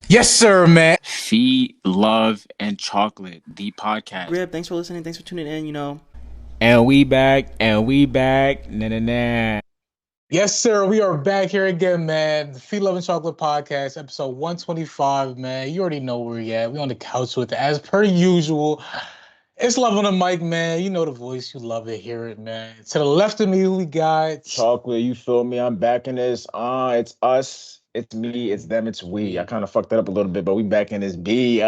Yes, sir, man. Feet, Love, and Chocolate, the podcast. Grib, thanks for listening. Thanks for tuning in. And we back, na na na. Yes, sir. We are back here again, man. The Feed Love and Chocolate Podcast, episode 125, man. You already know where we at. We on the couch with it, as per usual. It's Love on the mic, man. You know the voice. You love it. Hear it, man. To the left of me, who we got? Chocolate, you feel me? I'm back in this. It's us, it's me, it's them, it's we. I kind of fucked that up a little bit, but we back in this B. Through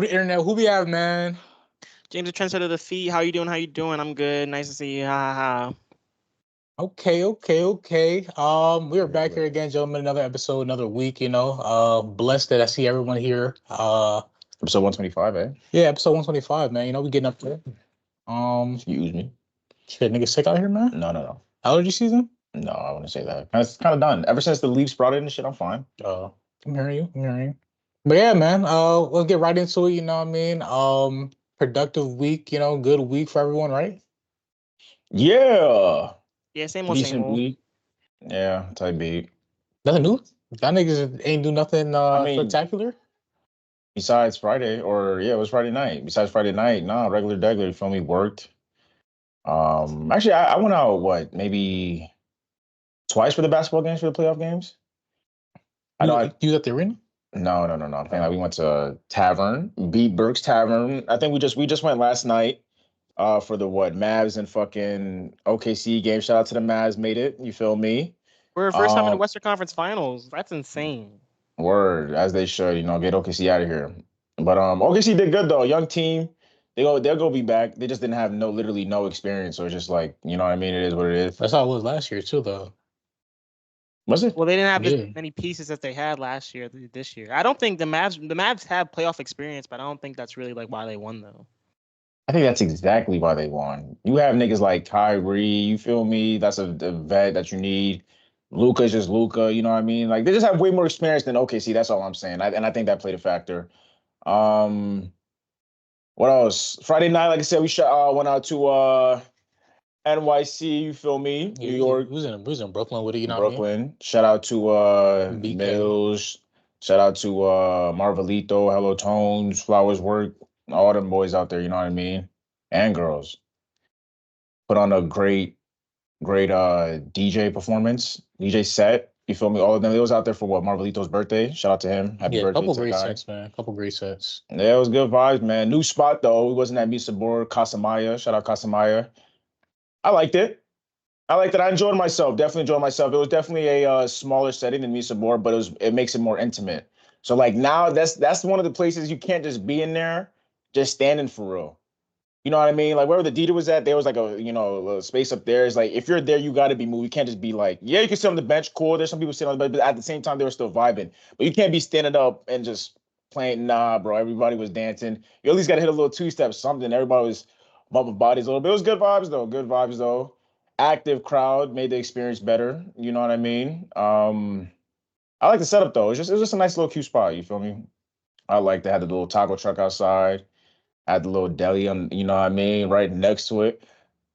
the internet, who we have, man? James, the trendsetter of the feet. How you doing? How you doing? I'm good. Nice to see you. Ha ha ha. Okay. We are back here again, gentlemen. Another episode, another week, Blessed that I see everyone here. Episode 125, eh? Yeah, episode 125, man. We getting up there. Excuse me. Shit, niggas sick out here, man. No. Allergy season? No, I wouldn't say that. It's kind of done. Ever since the leaves brought in and shit, I'm fine. I'm hearing you. But yeah, man, let's get right into it, you know what I mean? Productive week, good week for everyone, right? Yeah. Yeah, same old, Decent same old. week. Yeah, type beat. Nothing new? That niggas ain't do nothing spectacular? Besides Friday, it was Friday night. Besides Friday night, regular, you feel me, worked. Actually, I went out, maybe twice for the basketball games, for the playoff games. You was at the arena? No. I'm saying we went to Tavern, beat Burke's Tavern. I think we just went last night for the Mavs and fucking OKC game. Shout out to the Mavs, made it. You feel me? We're first time in the Western Conference Finals. That's insane. Word, as they should, get OKC out of here. But OKC did good though. Young team. They'll go be back. They just didn't have literally no experience. So it's just like, you know what I mean? It is what it is. That's how it was last year too, though. Was it? Well, they didn't have as many pieces as they had last year, this year. I don't think the Mavs have playoff experience, but I don't think that's really like why they won though. I think that's exactly why they won. You have niggas like Kyrie, you feel me? That's a vet that you need. Luka's just Luka, you know what I mean? Like they just have way more experience than OKC. That's all I'm saying. And I think that played a factor. What else? Friday night, like I said, we went out to NYC. You feel me? New York. Who's in Brooklyn with it? You know Brooklyn. what I mean? Shout out to BK. Mills. Shout out to Marvelito. Hello Tones. Flowers Work. All them boys out there. You know what I mean? And girls. Put on a great DJ performance, DJ set. You feel me? All of them. They was out there for Marvelito's birthday. Shout out to him. Happy birthday. Couple great sets, man. Couple great sets. Yeah, it was good vibes, man. New spot though. It wasn't at Misa Board. Casa Maya. Shout out Casa Maya. I liked it. I enjoyed myself. Definitely enjoyed myself. It was definitely a smaller setting than Misa Board, but it makes it more intimate. So like now that's one of the places you can't just be in there, just standing for real. You know what I mean? Like wherever the Diddy was at, there was like a little space up there. It's like if you're there, you got to be moved. You can't just be like, yeah, you can sit on the bench, cool. There's some people sitting on the bench, but at the same time, they were still vibing. But you can't be standing up and just playing. Nah, bro. Everybody was dancing. You at least got to hit a little two-step, something. Everybody was bumping bodies a little bit. It was good vibes though. Good vibes though. Active crowd made the experience better. You know what I mean? I like the setup though. It was just a nice little cute spot. You feel me? I like to have the little taco truck outside. Had the little deli on, you know what I mean, right next to it.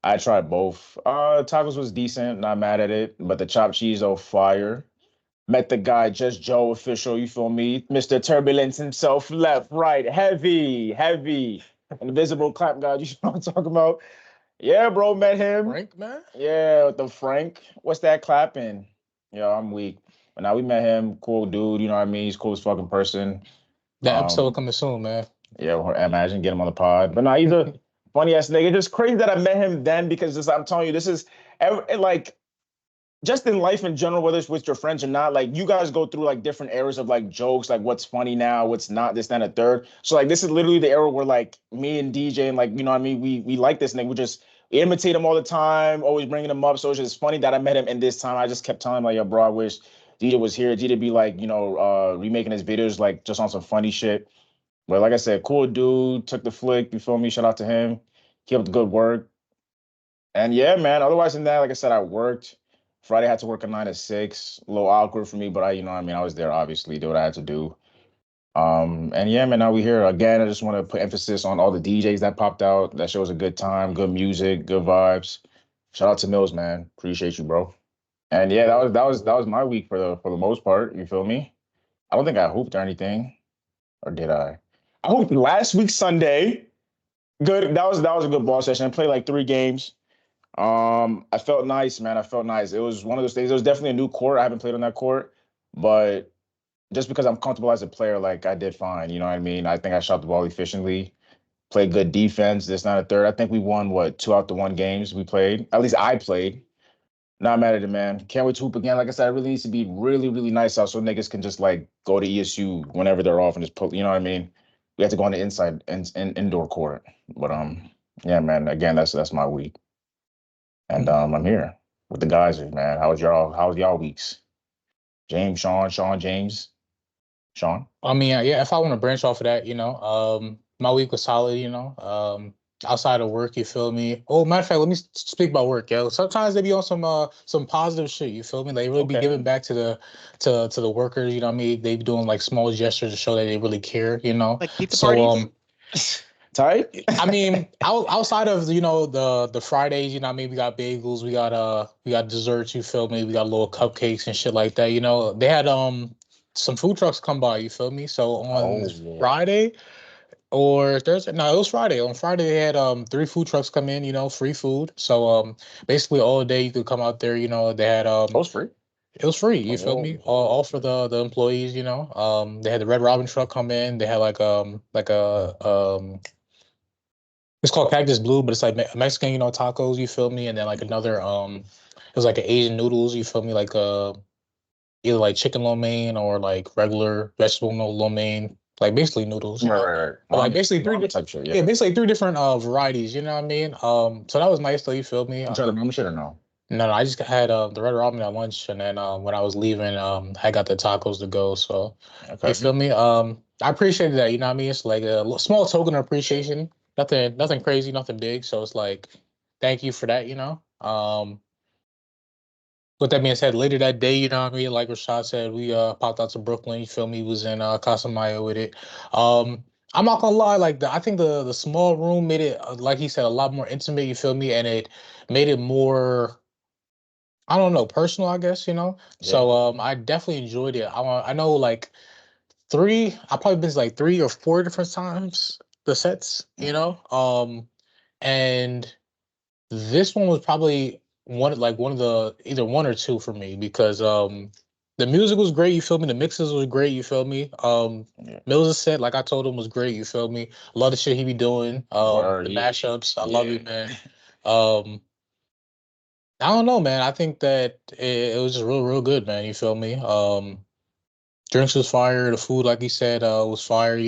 I tried both. Tacos was decent, not mad at it, but the chopped cheese, oh, fire. Met the guy, Just Joe official, you feel me? Mr. Turbulence himself, left, right, heavy. Invisible clap guy, you know what I'm talking about? Yeah, bro, met him. Frank, man? Yeah, with the Frank. What's that clapping? Yo, I'm weak. But now we met him, cool dude, you know what I mean? He's cool as fucking person. That episode coming soon, man. Yeah, well, imagine get him on the pod. But no, he's a funny ass nigga. It's just crazy that I met him then because I'm telling you, this is like just in life in general, whether it's with your friends or not, like you guys go through like different eras of like jokes, like what's funny now, what's not, this, that, and a third. So like this is literally the era where like me and DJ and like, you know what I mean, we like this nigga. We imitate him all the time, always bringing him up. So it's just funny that I met him in this time. I just kept telling him like, yo, bro, I wish DJ was here. DJ be like, remaking his videos like just on some funny shit. But like I said, cool dude, took the flick, you feel me? Shout out to him. Keep up the good work. And yeah, man, otherwise than that, like I said, I worked. Friday I had to work a 9 to 6. A little awkward for me, but I was there obviously, do what I had to do. And yeah, man, now we here. Again, I just want to put emphasis on all the DJs that popped out. That show was a good time, good music, good vibes. Shout out to Mills, man. Appreciate you, bro. And yeah, that was my week for the most part. You feel me? I don't think I hooped or anything. Or did I? I hooped last week Sunday. Good. That was a good ball session. I played like 3 games. I felt nice, man. I felt nice. It was one of those things. It was definitely a new court. I haven't played on that court, but just because I'm comfortable as a player, like I did fine. You know what I mean? I think I shot the ball efficiently, played good defense. This not a third. I think we won 2 out the 1 games we played. At least I played. Not mad at it, man. Can't wait to hoop again. Like I said, it really needs to be really, really nice out so niggas can just like go to ESU whenever they're off and just put, you know what I mean? We have to go on the inside and indoor court. But yeah, man. Again, that's my week. And I'm here with the guys, man. How's y'all weeks? James, Sean, James, Sean. I mean, yeah, if I want to branch off of that, my week was solid, outside of work, you feel me? Oh, matter of fact, let me speak about work, yo. Sometimes they be on some positive shit, you feel me? They really be giving back to the workers, you know what I mean? They be doing like small gestures to show that they really care, Like pizza parties? Tight. I mean, outside of the Fridays, you know what I mean, we got bagels, we got desserts, you feel me? We got little cupcakes and shit like that, They had some food trucks come by, you feel me? So on Friday or Thursday, no, it was Friday. On Friday they had 3 food trucks come in, free food. So basically all day you could come out there, they had It was free. It was free, you feel me? All for the employees, They had the Red Robin truck come in. They had like a it's called Cactus Blue, but it's like Mexican, tacos, you feel me? And then like another it was like an Asian noodles, you feel me? Like either like chicken lo mein or like regular vegetable lo mein, like basically noodles. Right. Like basically 3 type shit, yeah, basically 3 different varieties, you know what I mean? So that was nice though, you feel me? You tried the ramen shit or no? No, I just had the Red Robin at lunch, and then when I was leaving, I got the tacos to go. So you feel me? I appreciated that, you know what I mean? It's like a small token of appreciation. Nothing crazy, nothing big. So it's like, thank you for that, With that being said, later that day, you know what I mean? Like Rashad said, we popped out to Brooklyn. You feel me? Was in Casa Maya with it. I'm not gonna lie, like I think the small room made it, like he said, a lot more intimate. You feel me? And it made it more, I don't know, personal, I guess. Yeah. So I definitely enjoyed it. I know like I probably been to like 3 or 4 different times the sets, and this one was probably one of the either 1 or 2 for me because the music was great, you feel me? The mixes was great, you feel me? Mills' set, like I told him, was great, you feel me? Love the shit he be doing. The mashups, I love it, man. I don't know, man. I think that it was just real good, man. You feel me? Drinks was fire. The food, like he said, was fire.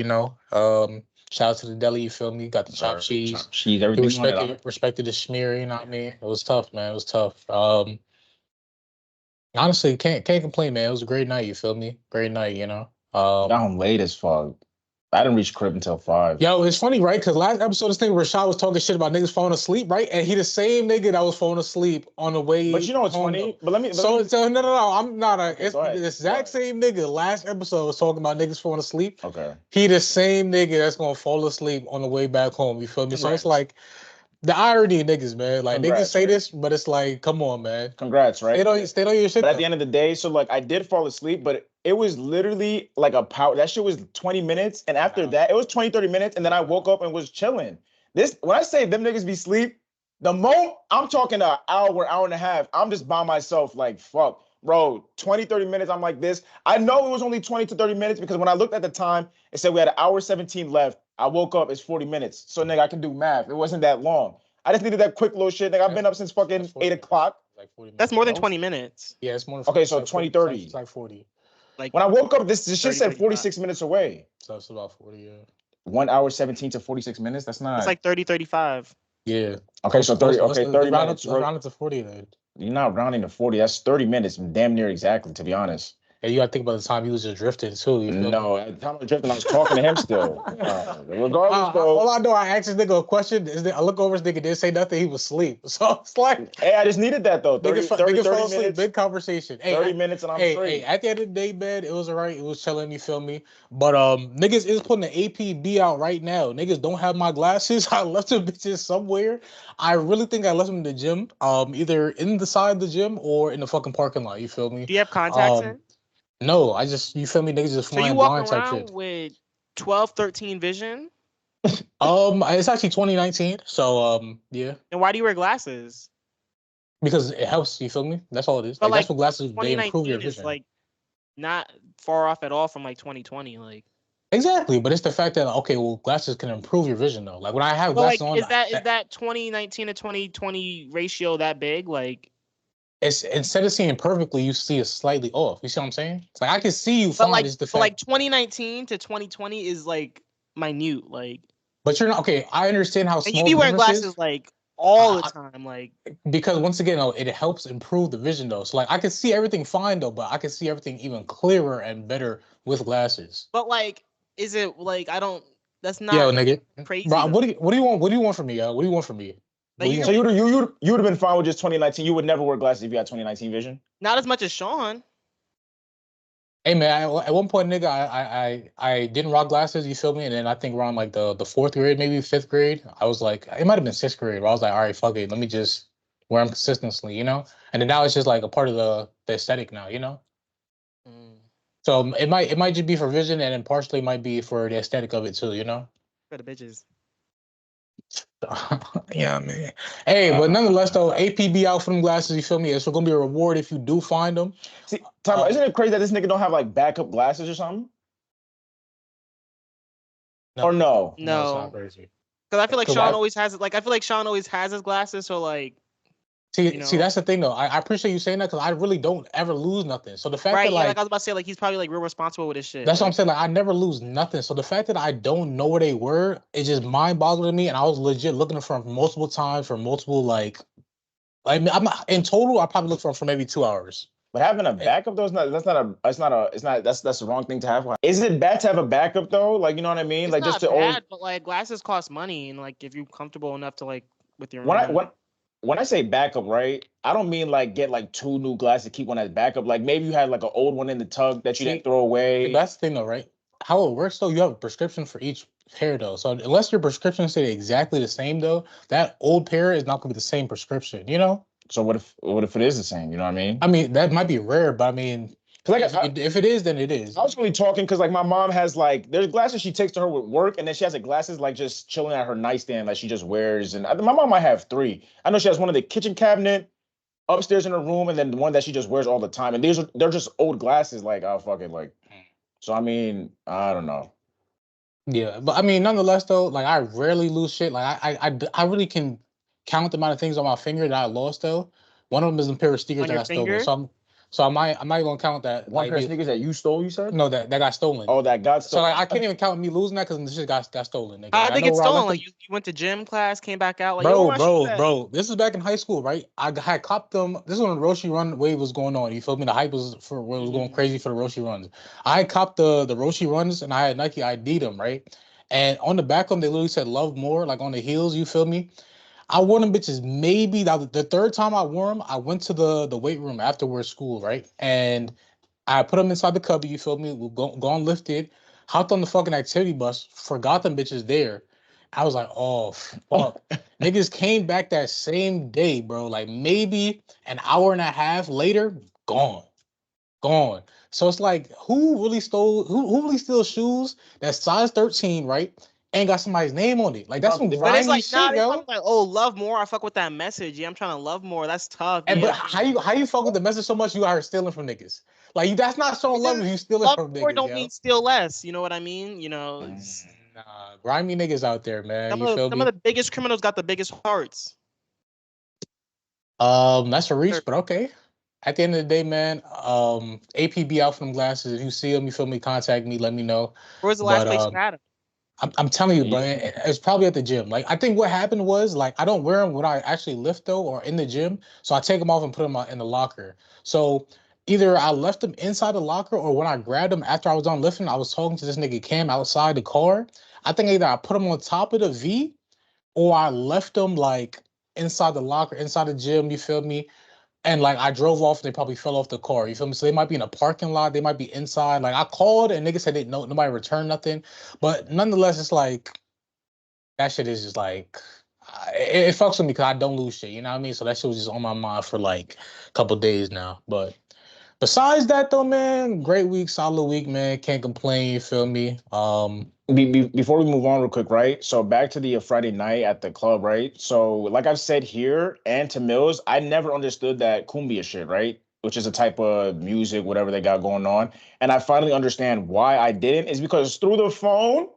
Shout out to the deli. You feel me? Got the chopped cheese. Chopped cheese, everything. Respected the schmear. You know what I mean? It was tough, man. It was tough. Honestly, can't complain, man. It was a great night. You feel me? Great night. Got home late as fuck. I didn't reach crib until 5. Yo, it's funny, right? Because last episode, this thing where Rashad was talking shit about niggas falling asleep, right? And he the same nigga that was falling asleep on the way. But you know what's funny? But let me. So no. I'm not it's the exact same nigga. Last episode was talking about niggas falling asleep. Okay. He the same nigga that's gonna fall asleep on the way back home. You feel me? So it's like the irony of niggas, man. Like niggas say this, but it's like, come on, man. Congrats, right? They don't your shit. But at the end of the day, so like I did fall asleep, but it was literally like a power. That shit was 20 minutes. And after that, it was 20, 30 minutes. And then I woke up and was chilling. When I say them niggas be sleep, the moment I'm talking an hour and a half, I'm just by myself like, fuck, bro, 20, 30 minutes. I'm like this. I know it was only 20 to 30 minutes because when I looked at the time, it said we had 1:17 left. I woke up, it's 40 minutes. So nigga, I can do math. It wasn't that long. I just needed that quick little shit. Nigga, I've been up since fucking 8 o'clock. Like 40 minutes. That's more than 20 minutes. Yeah, it's more than 40. Okay, so 20, 30. It's like 40. Like when I woke up, this shit 30, said 46 minutes away. So it's about 40, yeah. 1:17 to 46 minutes? That's not. It's like 30, 35. Yeah. Okay, so 30. Okay, 30 minutes. Let's round it to 40 then. You're not rounding to 40. That's 30 minutes, damn near exactly, to be honest. And you gotta think about the time he was just drifting too. No, at the time I was drifting, I was talking to him still. Regardless, though. All I know, I asked this nigga a question. I look over, this nigga didn't say nothing. He was asleep. So it's like, hey, I just needed that though. 30 fell asleep. minutes. Big conversation. 30 minutes and I'm straight. Hey, at the end of the day, man, it was alright. It was chilling. You feel me? But niggas is putting the APB out right now. Niggas don't have my glasses. I left them bitches somewhere. I really think I left them in the gym. Either in the side of the gym or in the fucking parking lot. You feel me? Do you have contacts in? No, I just you feel me? Niggas just So you flying walk blind type around shit. with 12, 13 vision, It's actually 2019. So yeah, and why do you wear glasses? because it helps. You feel me? That's all it is. But Like that's like what glasses they improve your 2019 is vision. like not far off at all from like 2020. Like, Exactly, but it's the fact that okay, well, glasses can improve your vision though. Like when I have but glasses like, on, is that 2019 to 2020 ratio that big? Like, it's instead of seeing perfectly, you see it slightly off. You see what I'm saying? It's like I can see you but fine. like, It's the but like fact, 2019 to 2020 is like minute. Like, but you're not okay. I understand how and you small be the wearing difference is. glasses like all the I, time. Like, because once again, though, it helps improve the vision though. So like I can see everything fine though, but I can see everything even clearer and better with glasses. but like, is it like I don't? That's Yo, not nigga, crazy bro, though. what do you want? What do you want from me, yo? What do you want from me? What Like, do you you So want? you would have been fine with just 2019. You would never wear glasses if you had 2019 vision. not as much as Sean. Hey man, at one point, nigga, I didn't rock glasses. You feel me? And then I think around like the fourth grade, maybe fifth grade, I was like, it might have been sixth grade. Where I was like, all right, fuck it, let me just wear them consistently, you know. And then now it's just like a part of the aesthetic now, you know. Mm, So it might just be for vision, and then partially might be for the aesthetic of it too, you know. for the bitches. Yeah, man. Hey, but nonetheless, though, APB out for them glasses. You feel me? It's gonna be a reward if you do find them. See, time out. Isn't it crazy that this nigga don't have like backup glasses or something? Or no? No, it's not No, crazy. because I feel like 'Cause Sean always has it. Like, I feel like Sean always has his glasses. So like, you see, know, that's the thing though. I appreciate you saying that because I really don't ever lose nothing. So the fact right? that Yeah, like like I was about to say, like he's probably like real responsible with his shit. that's what I'm Like, saying. Like I never lose nothing. So the fact that I don't know where they were, it just mind boggling to me. And I was legit looking for them multiple times for multiple like I'm not in total. I probably looked for them for maybe 2 hours. But having a backup though is not. That's the wrong thing to have. Is it bad to have a backup though? Like you know what I mean? it's Like just not to always bad, but like glasses cost money, and like if you're comfortable enough to like with your when I own. when I say backup, right? I don't mean like get like two new glasses, keep one as backup. Like maybe you had like an old one in the tug that you See, didn't throw away. that's the thing though, right? How it works though, you have a prescription for each pair though. So unless your prescriptions stay exactly the same though, that old pair is not gonna be the same prescription, you know? So what if it is the same? You know what I mean? I mean, that might be rare, but I mean, Cause like if it is, then it is. I was really talking because like my mom has like there's glasses she takes to her with work, and then she has the glasses like just chilling at her nightstand like she just wears. And my mom might have three. I know she has one in the kitchen cabinet upstairs in her room, and then the one that she just wears all the time. And they're just old glasses. Like oh fuck it, like. So I mean I don't know. Yeah, but I mean, nonetheless though, like I rarely lose shit. Like I really can count the amount of things on my finger that I lost though. One of them is a pair of sneakers On that your got stolen. finger? So I might gonna count that One pair of sneakers that you stole, you said? no that got stolen. Oh, that got So stolen. like I can't even count me losing that because the shit got stolen, nigga. How Like did I they know get where I stolen? left Like them. you went to gym class, came back out, like yo, where Bro, my shoes bro, at? bro. This is back in high school, right? I had copped them. This is when the Roshi Run wave was going on. You feel me? The hype was for what was going crazy for the Roshi Runs. I had copped the Roshi Runs and I had Nike ID them, right? And on the back of them, they literally said "Love More," like on the heels. You feel me? I wore them bitches. Maybe the third time I wore them, I went to the weight room afterwards school, right? And I put them inside the cubby. You feel me? We gone lifted, hopped on the fucking activity bus, forgot them bitches there. I was like, oh fuck. Niggas came back that same day, bro. Like maybe an hour and a half later, gone, gone. So it's like, who really steals shoes that's size 13, right? Ain't got somebody's name on it. Like that's some But But it's grimy like, nah, shit, they yo. probably like, oh, love more. I fuck with that message. Yeah, I'm trying to love more. That's tough. And Yeah. but how you fuck with the message so much you are stealing from niggas? Like that's not showing love if you stealing Love from more niggas, don't yo. mean steal less. You know what I mean? You know, Nah, grimy niggas out there, man. You feel some of me? the biggest criminals got the biggest hearts. That's a reach, but okay. At the end of the day, man, APB out from glasses. If you see them, you feel me, contact me, let me know. Where was the last But place you had them? I'm telling you, bro, Yeah. it's probably at the gym. Like I think what happened was like I don't wear them when I actually lift though, or in the gym. So I take them off and put them in the locker. So either I left them inside the locker, or when I grabbed them after I was done lifting, I was talking to this nigga Cam outside the car. I think either I put them on top of the V, or I left them like inside the locker, inside the gym. You feel me? And like I drove off, they probably fell off the car. You feel me? So they might be in a parking lot, they might be inside. Like I called and niggas said nobody returned nothing. But nonetheless, it's like that shit is just like it fucks with me because I don't lose shit. You know what I mean? So that shit was just on my mind for like a couple days now. But Besides that, though, man, great week, solid week, man. Can't complain. You feel me? Before we move on real quick, right? So back to the Friday night at the club, right? So like I've said here and to Mills, I never understood that cumbia shit, right? Which is a type of music, whatever they got going on. And I finally understand why I didn't is because through the phone,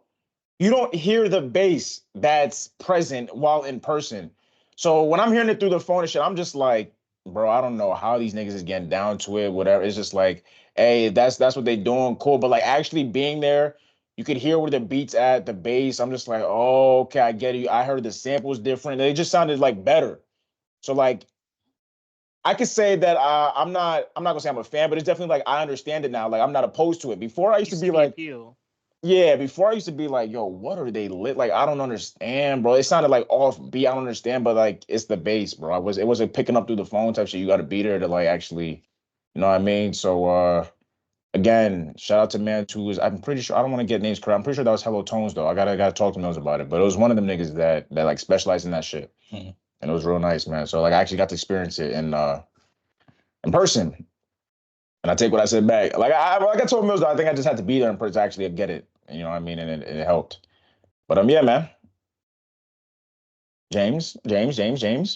you don't hear the bass that's present while in person. So when I'm hearing it through the phone and shit, I'm just like, bro, I don't know how these niggas is getting down to it, whatever. It's just like, hey, that's what they doing, cool. But like actually being there, you could hear where the beats at, the bass. I'm just like, oh, okay, I get it. I heard the samples different. They just sounded like better. So like, I could say that I'm not gonna say I'm a fan, but it's definitely like I understand it now. Like I'm not opposed to it. Before I used to be like, appeal. yeah, before I used to be like, yo, what are they lit? Like, I don't understand, bro. It sounded like off beat. I don't understand, but like it's the bass, bro. It wasn't picking up through the phone type shit. You gotta be there to like actually, you know what I mean? So again, shout out to man who is I'm pretty sure I don't want to get names correct. I'm pretty sure that was Hello Tones though. I gotta talk to Mills about it. But it was one of them niggas that like specialized in that shit. Mhm. And it was real nice, man. So like I actually got to experience it in person. And I take what I said back. Like I told Mills, I think I just had to be there in person to actually get it. You know what I mean? And it helped. But yeah, man. James.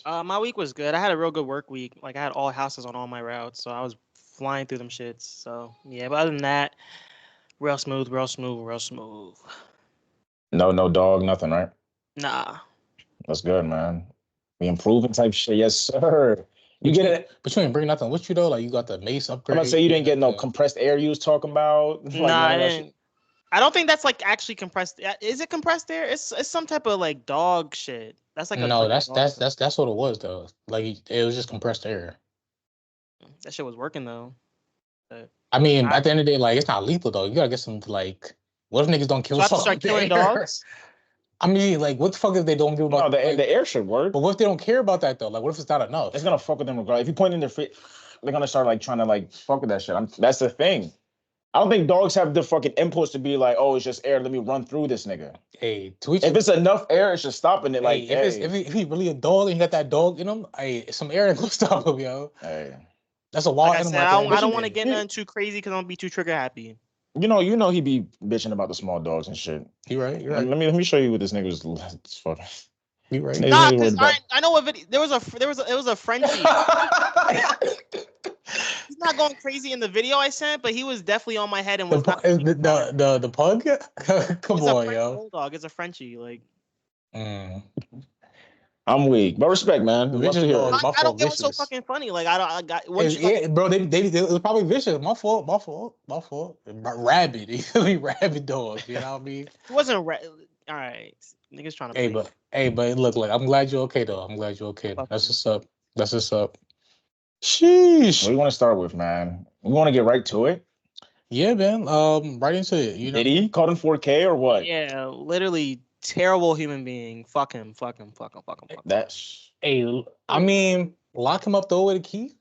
My week was good. I had a real good work week. Like I had all houses on all my routes, so I was flying through them shits. So yeah, but other than that, real smooth. No dog, nothing, right? Nah. That's good, man. We improving type shit, yes, sir. You get it. But you ain't bring nothing with you though. Like you got the mace upgrade. I'm gonna say you didn't get no the- compressed air you was talking about. Like, Nah, I none of that shit. didn't. I don't think that's like actually compressed. Is it compressed air? It's some type of like dog shit. That's like No, like a that's dog that's stuff. that's what it was though. Like it was just compressed air. That shit was working though. But I mean, at the end of the day, like it's not lethal though. You gotta get some like. What if niggas don't kill so I have to someone start with the killing air? dogs. I mean, like, what the fuck if they don't give No, about like, the air should work. But what if they don't care about that though? Like, what if it's not enough? It's gonna fuck with them regardless. If you point in their face, they're gonna start like trying to like fuck with that shit. That's the thing. I don't think dogs have the fucking impulse to be like, oh, it's just air. Let me run through this nigga. Hey, tweet If it's enough air, it's just stopping it. Like, if he really a dog and you got that dog in him, hey, some air ain't gonna stop him, yo. Hey. That's a wild Like I animal. said, at the end I of don't the want to day. get nothing too crazy because I'm gonna be too trigger happy. You know he be bitching about the small dogs and shit. You right. You're right. Let me show you what this nigga was fucking. You right. Nigga Nah, really worried because about- I know what video. It was a Frenchie. He's not going crazy in the video I sent, but he was definitely on my head and was not. The pug? Come It's a on, French yo. bulldog. It's a Frenchie. Like I'm weak, but respect, man. The Love to vicious hear dog. it. My I fault. don't get what's so Vicious. fucking funny. Like I got once you Yeah, bro. It was probably vicious. My fault. Rabid. You feel me? Rabid dog. You know what I mean? it wasn't all right. Niggas trying to Hey, but look, I'm glad you're okay though. I'm glad you're okay. Fuck That's you. what's up. That's what's up. Sheesh. What do you want to start with, man? We want to get right to it. Yeah, man. Right into it. You know. Did he called him 4K or what? Yeah, literally terrible human being. Fuck him. That's Hey, I mean, lock him up though with a key.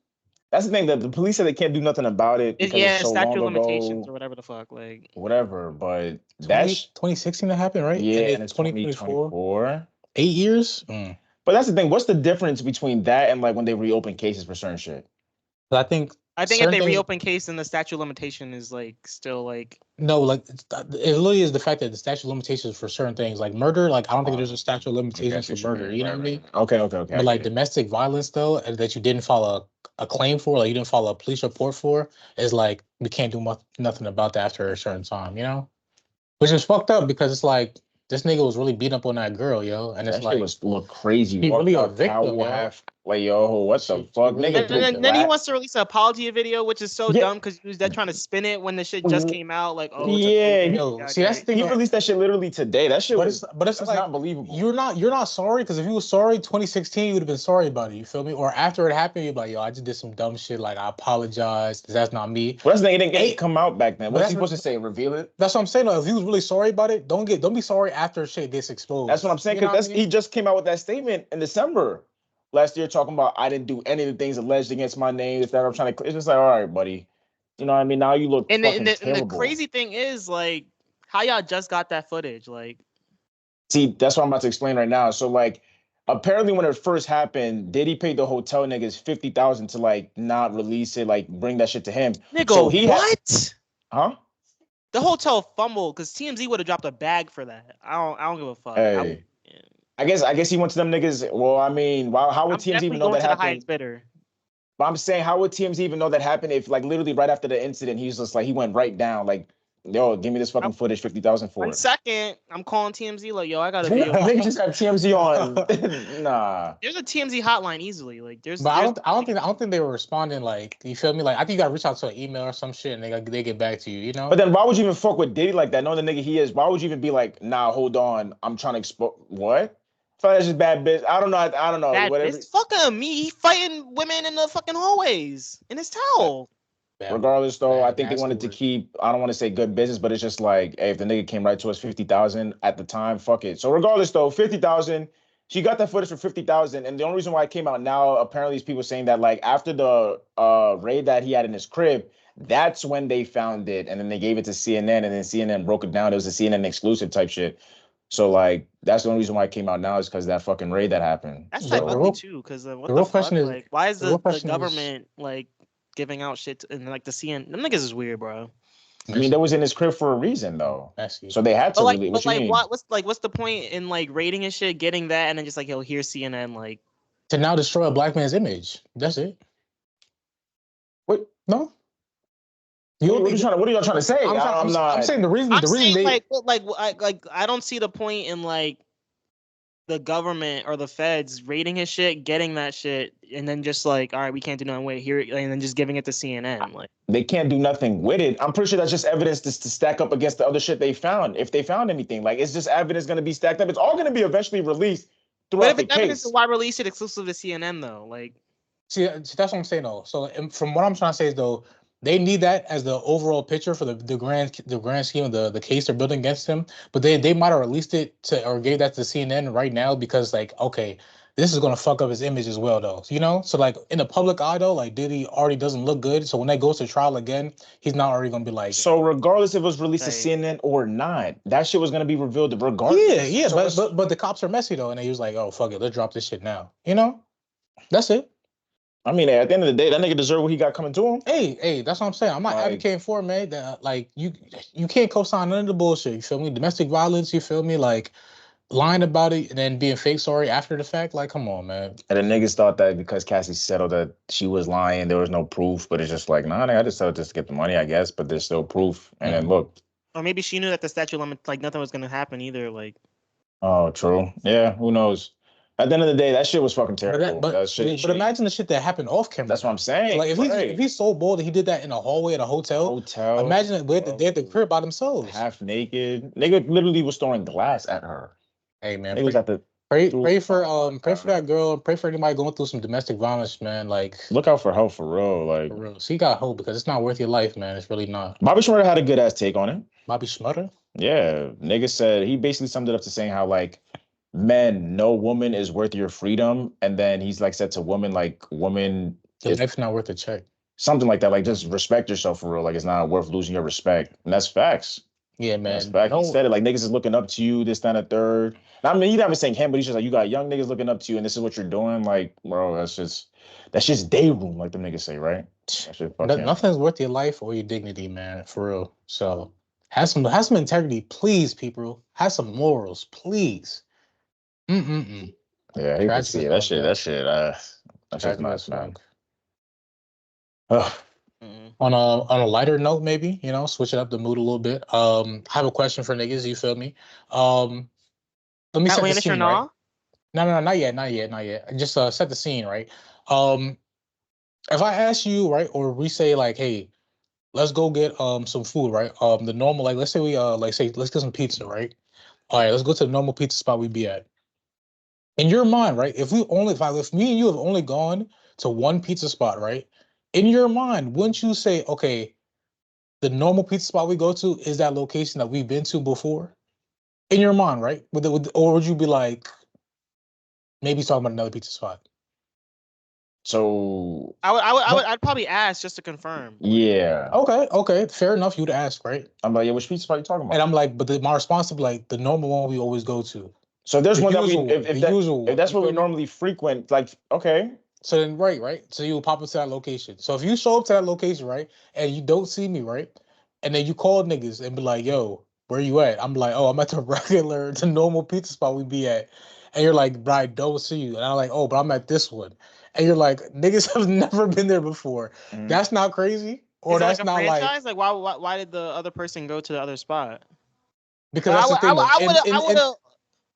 the thing that the police said they can't do nothing about it because Yeah, it's so statute of long limitations or ago. whatever the fuck. Like Whatever, but that's 2016 that happened, right? yeah, and it's it's 2024. 8 years. Mm. But that's the thing. What's the difference between that and like when they reopen cases for certain shit? But I think if certain they things- reopen case, then the statute of limitation is like still like. No, like it literally is the fact that the statute of limitations for certain things, like murder, like I don't think there's a statute of limitations for murder. You know what I mean? Okay. But like domestic violence though, and that you didn't file a claim for, like you didn't file a police report for, is like we can't do nothing about that after a certain time, you know? Which is fucked up because it's like this nigga was really beating up on that girl, yo, and that it's shit like was look crazy. he Walked really a out, victim, towel yo. half, like yo, what the She fuck, really nigga? Then he wants to release an apology video, which is so Yeah. dumb because he was there trying to spin it when the shit just came out. Like, oh, it's Yeah, Yo, see that's the thing. He released that shit literally today. That shit But was, it's that's like not believable. you're not sorry because if you were sorry 2016 you would have been sorry about it, you feel me? Or after it happened you'd be like, yo, I just did some dumb shit, like I apologize, that's not me. Well, that's the thing. It didn't come out back then. But What's that's he what- supposed to say? Reveal it? That's what I'm saying though. If he was really sorry about it, don't be sorry after shit gets exposed. That's what I'm saying. You know Because what I mean? he just came out with that statement in December last year talking about I didn't do any of the things alleged against my name. It's that I'm trying to. It's just like, all right, buddy. You know what I mean? Now you look And fucking the terrible. crazy thing is like how y'all just got that footage. Like See, that's what I'm about to explain right now. So like, apparently when it first happened, Diddy paid the hotel niggas $50,000 to like not release it, like bring that shit to him. Nigga, So he what? Huh? The hotel fumbled because TMZ would have dropped a bag for that. I don't give a fuck. Hey. I guess he went to them niggas. Well, I mean, how would TMZ even know that happened? The happened? highest bidder. But I'm saying, how would TMZ even know that happened if, like, literally right after the incident, he's just like, he went right down, like, yo, give me this fucking footage, 50,000 for 1 it. second, I'm calling TMZ like, yo, I got a video. They just have TMZ on. Nah. There's a TMZ hotline easily. Like, there's. But I don't think they were responding. Like, you feel me? Like, I think you got to reach out to an email or some shit, and they get back to you. You know. But then why would you even fuck with Diddy like that? Knowing the nigga he is, why would you even be like, nah, hold on, I'm trying to expose what? I feel like that's just bad business. I don't know. I don't know. Bad Whatever. business? Fuck him. He fighting women in the fucking hallways in his towel. Regardless, though, I think they wanted to keep, I don't want to say good business, but it's just like, hey, if the nigga came right to us 50,000 at the time, fuck it. So regardless, though, 50,000, she got that footage for 50,000. And the only reason why it came out now, apparently, is people saying that like after the raid that he had in his crib, that's when they found it. And then they gave it to CNN, and then CNN broke it down. It was a CNN exclusive type shit. So like that's the only reason why it came out now is because that fucking raid that happened. That's so, like ugly too, because what the real fuck? question is, Like, why is the question government like giving out shit and like the CNN? Them niggas is weird, bro. I mean, that was in his crib for a reason though. So they had to But really. like, What you mean? what's the point in like rating and shit, getting that, and then just like, yo, here's CNN, like to now destroy a black man's image. That's it. What? No. What are y'all trying to say? I'm saying the reason they like I don't see the point in like the government or the feds rating his shit, getting that shit, and then just like, all right, we can't do nothing with it here, and then just giving it to CNN. Like they can't do nothing with it. I'm pretty sure that's just evidence to stack up against the other shit they found. If they found anything, like it's just evidence going to be stacked up. It's all going to be eventually released throughout the case. Evidence, why release it exclusive to CNN though? Like, see, that's what I'm saying though. So from what I'm trying to say is though, they need that as the overall picture for the grand scheme of the case they're building against him. But they might have released it to or gave that to CNN right now because like, okay, this is gonna fuck up his image as well though. You know? So like in the public eye though, like Diddy already doesn't look good. So when that goes to trial again, he's not already gonna be like. So regardless if it was released to CNN or not, that shit was gonna be revealed regardless. Yeah, so but the cops are messy though, and he was like, oh fuck it, let's drop this shit now. You know? That's it. I mean, at the end of the day, that nigga deserve what he got coming to him. Hey, that's what I'm saying. I'm not advocating for it, man. That like you can't co-sign none of the bullshit. You feel me? Domestic violence. You feel me? Like lying about it and then being fake sorry after the fact. Like, come on, man. And the niggas thought that because Cassie settled that she was lying, there was no proof. But it's just like, nah, I just settled just to get the money, I guess. But there's still proof. And then look. Or maybe she knew that the statute limit, like nothing was gonna happen either. Like, oh, true. Yeah, who knows? At the end of the day, that shit was fucking terrible. But imagine the shit that happened off camera. That's what I'm saying. Like if he's so bold that he did that in a hallway at a hotel. Imagine they at the crib by themselves, half naked. Nigga literally was throwing glass at her. Hey man, pray for that girl. Pray for anybody going through some domestic violence, man. Like look out for help for real. Like for real. So you got hope because it's not worth your life, man. It's really not. Bobby Shmurda had a good ass take on it. Bobby Shmurda? Yeah, nigga said he basically summed it up to saying how like. Men, no woman is worth your freedom, and then he's like said to women, like woman, your life's not worth a check, something like that. Like just respect yourself for real. Like it's not worth losing your respect, and that's facts. Yeah, man. That's facts. He said it like niggas is looking up to you, this, that, and the third. I mean, he's not even saying him, but he's just like you got young niggas looking up to you, and this is what you're doing. Like, bro, that's just day room, like them niggas say, right? Nothing's worth your life or your dignity, man, for real. So have some integrity, please, people. Have some morals, please. Yeah, he can see that shit. That's just nice, man. On a lighter note, maybe switching up the mood a little bit. I have a question for niggas. You feel me? Let me set the scene. Right? No, not yet. Just set the scene, right? If I ask you, right, or we say like, hey, let's go get some food, right? The normal, like let's say we let's get some pizza, right? All right, let's go to the normal pizza spot we be at. In your mind, right? If me and you have only gone to one pizza spot, right? In your mind, wouldn't you say, okay, the normal pizza spot we go to is that location that we've been to before? In your mind, right? Or would you be like, maybe talking about another pizza spot? So I'd probably ask just to confirm. Yeah. Okay. Fair enough. You'd ask, right? I'm like, yeah, which pizza spot are you talking about? And I'm like, but my response would be like the normal one we always go to. So if there's The one that we, usual one, if the that, usual if one. that's You what we feel me? normally frequent, like, okay, So then, right. So you will pop up to that location. So if you show up to that location, right, and you don't see me, right, and then you call niggas and be like, "Yo, where you at?" I'm like, "Oh, I'm at the normal pizza spot we be at," and you're like, "Bro, I don't see you," and I'm like, "Oh, but I'm at this one," and you're like, "Niggas have never been there before." Mhm. That's not crazy, or Is it like that's a not like franchise? Like why did the other person go to the other spot? because that's the thing though.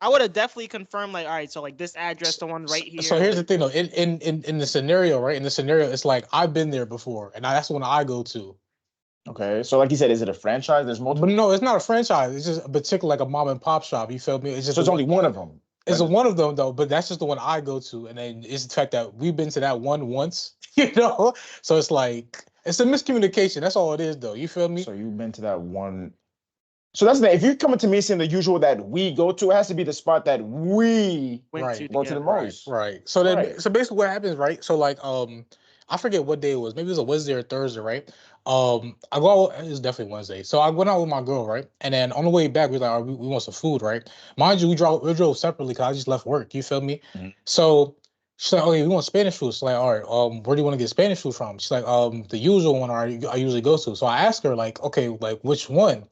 I would have definitely confirmed like, all right, so like this address, the one right here. So here's like, the thing though. In the scenario, right? In the scenario, it's like I've been there before, and that's the one I go to. okay. So like you said, is it a franchise? There's But multiple. no, it's not a franchise. It's just a particular like a mom and pop shop. You feel me? It's just So it's only one of them. It's one of them though, but that's just the one I go to, and then it's the fact that we've been to that one once, you know. So it's like it's a miscommunication. That's all it is, though. You feel me? So you've been to that one. So that's the thing. If you're coming to me saying the usual that we go to, it has to be the spot that we went Right. go to the together. most. Right. So then, Right. so basically, what happens, right? So like, I forget what day it was. Maybe it was a Wednesday or Thursday, right? I go out. It was definitely Wednesday. So I went out with my girl, right? And then on the way back, we were like, "All right, we want some food, right?" Mind you, we drove separately because I just left work. You feel me? Mhm. So she's like, "Okay, we want Spanish food." She's like, "All right, where do you want to get Spanish food from?" She's like, "The usual one I usually go to." So I asked her, like, "Okay, like which one?"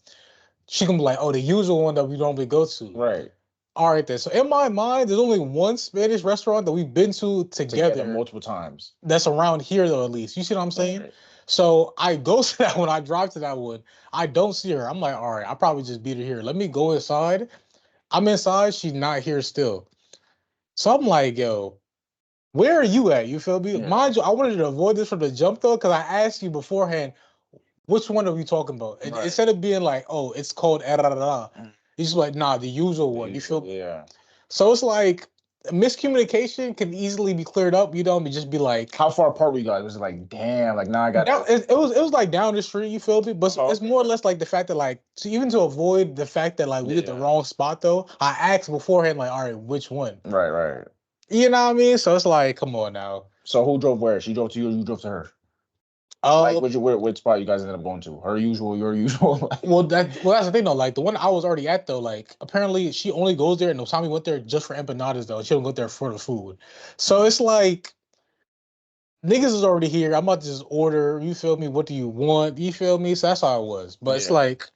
She can be like, "Oh, the usual one that we normally go to." Right. All right, then. So in my mind, there's only one Spanish restaurant that we've been to Together together multiple times. that's around here, though, at least. You see what I'm saying? Right. So I go to that one, I drive to that one. I don't see her. I'm like, all right, I probably just beat her here. Let me go inside. I'm inside. She's not here still. So I'm like, yo, where are you at? You feel me? Yeah. Mind you, I wanted to avoid this from the jump, though, because I asked you beforehand, which one are we talking about? And Right. instead of being like, oh, it's called errara, Mm. he's just like, nah, the usual The one. You usual, feel yeah. So it's like miscommunication can easily be cleared up. You know, and just be like, How far apart were you guys? Was it like, damn, like now I got it was like down the street. You feel me? But Oh, it's more or less like the fact that like even to avoid the fact that like we get the Yeah. wrong spot though. I asked beforehand like, all right, which one? right. You know what I mean? So it's like, come on now. So who drove where? She drove to you or you drove to her? Like Uh, which spot you guys ended up going to? Her usual, your usual? that's the thing though. Like the one I was already at though. Like apparently she only goes there, and the time we went there just for empanadas though. She don't go there for the food. So it's like niggas is already here. I'm about to just order. You feel me? What do you want? You feel me? So that's how it was. But it's Yeah. like,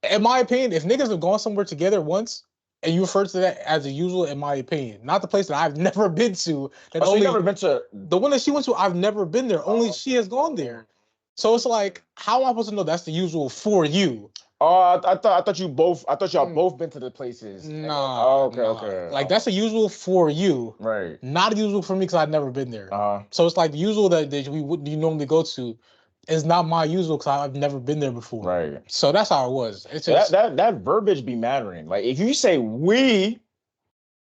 in my opinion, if niggas have gone somewhere together once and you refer to that as a usual, in my opinion, not the place that I've never been to. That Oh, so only you never been to the one that she went to, I've never been there. Only she has gone there. So it's like, how am I supposed to know that's the usual for you? Oh, I thought y'all Mm. both been to the places. Nah, Oh, okay, nah. okay. Like that's the usual for you, Right. not usual for me because I've never been there. Uh So it's like the usual that you normally go to is not my usual because I've never been there before. right. So that's how it was. It's Yeah, just that verbiage be mattering. Like if you say we,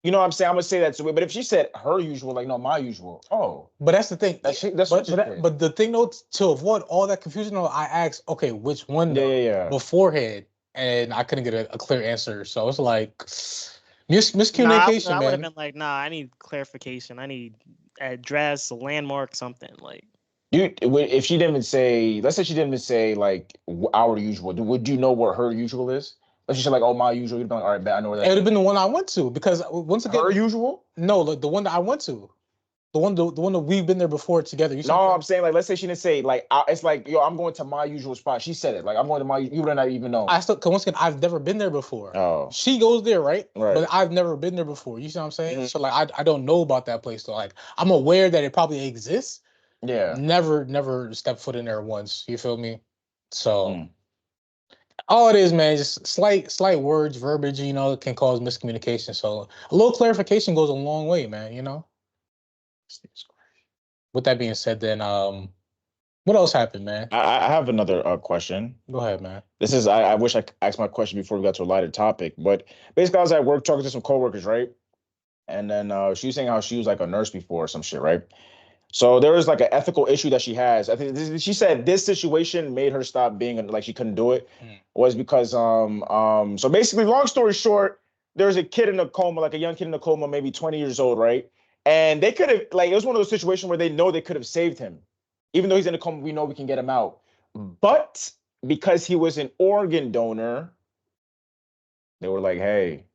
you know what I'm saying? I'm gonna say that to it. But if she said her usual, like no, my usual. Oh, but that's the thing. that's but what but the thing though, to avoid all that confusion, though, I asked, okay, which one though yeah. beforehand, and I couldn't get a clear answer. So it's like miscommunication, I would have man. been like, nah, I need clarification. I need address, landmark, something like. If she didn't even say, let's say she didn't even say like our usual, would you know what her usual is? Let's just say like, oh, my usual. You'd be like, all right, bet I know where It that would is. have been the one I went to because once again, Her usual? no, the one that I went to, the one that we've been there before together. You see what No, I'm I'm saying like, let's say she didn't say like, it's like, yo, I'm going to my usual spot. She said it like, I'm going to my. You would not even know. I still, cause once again, I've never been there before. Oh, She goes there, right? Right. But I've never been there before. You see what I'm saying? Mhm. So like, I don't know about that place. So like, I'm aware that it probably exists. yeah. Never stepped foot in there once. You feel me? So Mm. all it is, man, just slight words, verbiage. You know, can cause miscommunication. So a little clarification goes a long way, man. You know. With that being said, then what else happened, man? I have another question. Go ahead, man. This is I wish I could ask my question before we got to a lighter topic, but basically I was at work talking to some coworkers, right? And then she was saying how she was like a nurse before or some shit, right? So there was like an ethical issue that she has. I think she said this situation made her stop being like she couldn't do it was because so basically long story short, there's a kid in a coma, like a young kid in a coma, maybe 20 years old, right? And they could have like it was one of those situations where they know they could have saved him. Even though he's in a coma, we know we can get him out. But because he was an organ donor, they were like, hey,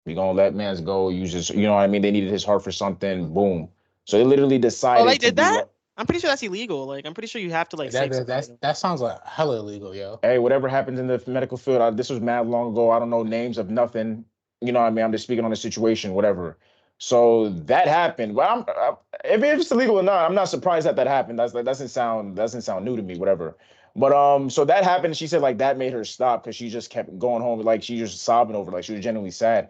We gonna let man's go. You just, you know what I mean? They needed his heart for something. Boom. So they literally Oh, decided they to did be that? I'm pretty sure that's illegal. Like, I'm pretty sure you have to like save somebody. That sounds like hella illegal, yo. hey, whatever happens in the medical field, this was mad long ago. I don't know names of nothing. You know what I mean? I'm just speaking on the situation, whatever. So that happened. Well, if it's illegal or not, I'm not surprised that that happened. That doesn't sound new to me, whatever. But so that happened. She said like that made her stop because she just kept going home, like she just sobbing over, like she was genuinely sad.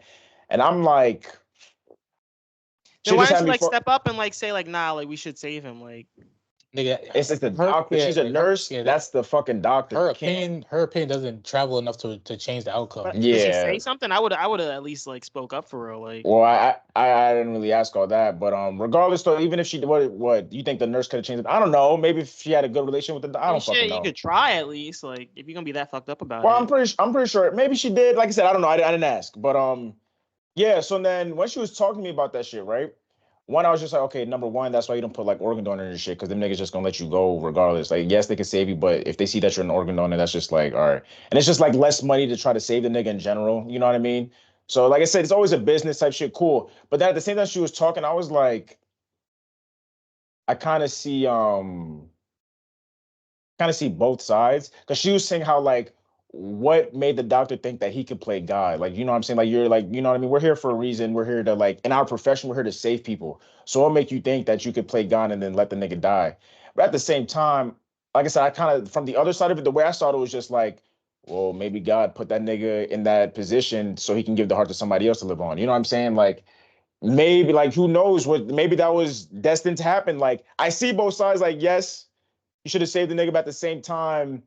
And I'm like, Then she why just didn't had you me. like step up and like say like, nah, like we should save him? Like, Nigga, It's just the doctor. yeah, She's a like, nurse. That's the fucking doctor. her opinion doesn't travel enough to change the outcome. but did she Yeah. say something? I would have at least like spoke up for her. Like, Well, I didn't really ask all that, but regardless though, even if she what you think the nurse could have changed it? I don't know. Maybe if she had a good relationship with the, I don't fucking shit, know. you could try at least. Like, if you're gonna be that fucked up about Well, it. I'm pretty sure. Maybe she did. Like I said, I don't know. I didn't ask, but yeah. So then when she was talking to me about that shit, right? One, I was just like, okay, number one, that's why you don't put like organ donor and shit, because them niggas just gonna let you go regardless. Like, yes, they can save you, but if they see that you're an organ donor, that's just like, all right. And it's just like less money to try to save the nigga in general. You know what I mean? So, like I said, it's always a business type shit, cool. But then at the same time she was talking, I was like, I kind of see both sides because she was saying how like what made the doctor think that he could play God? Like, you know what I'm saying? Like, you're like, you know what I mean? We're here for a reason. We're here to like in our profession, we're here to save people. So it'll make you think that you could play God and then let the nigga die. But at the same time, like I said, I kind of from the other side of it, the way I saw it was just like, well, maybe God put that nigga in that position so he can give the heart to somebody else to live on. You know what I'm saying? Like maybe like who knows what maybe that was destined to happen. Like I see both sides, like, yes, you should have saved the nigga, but at the same time,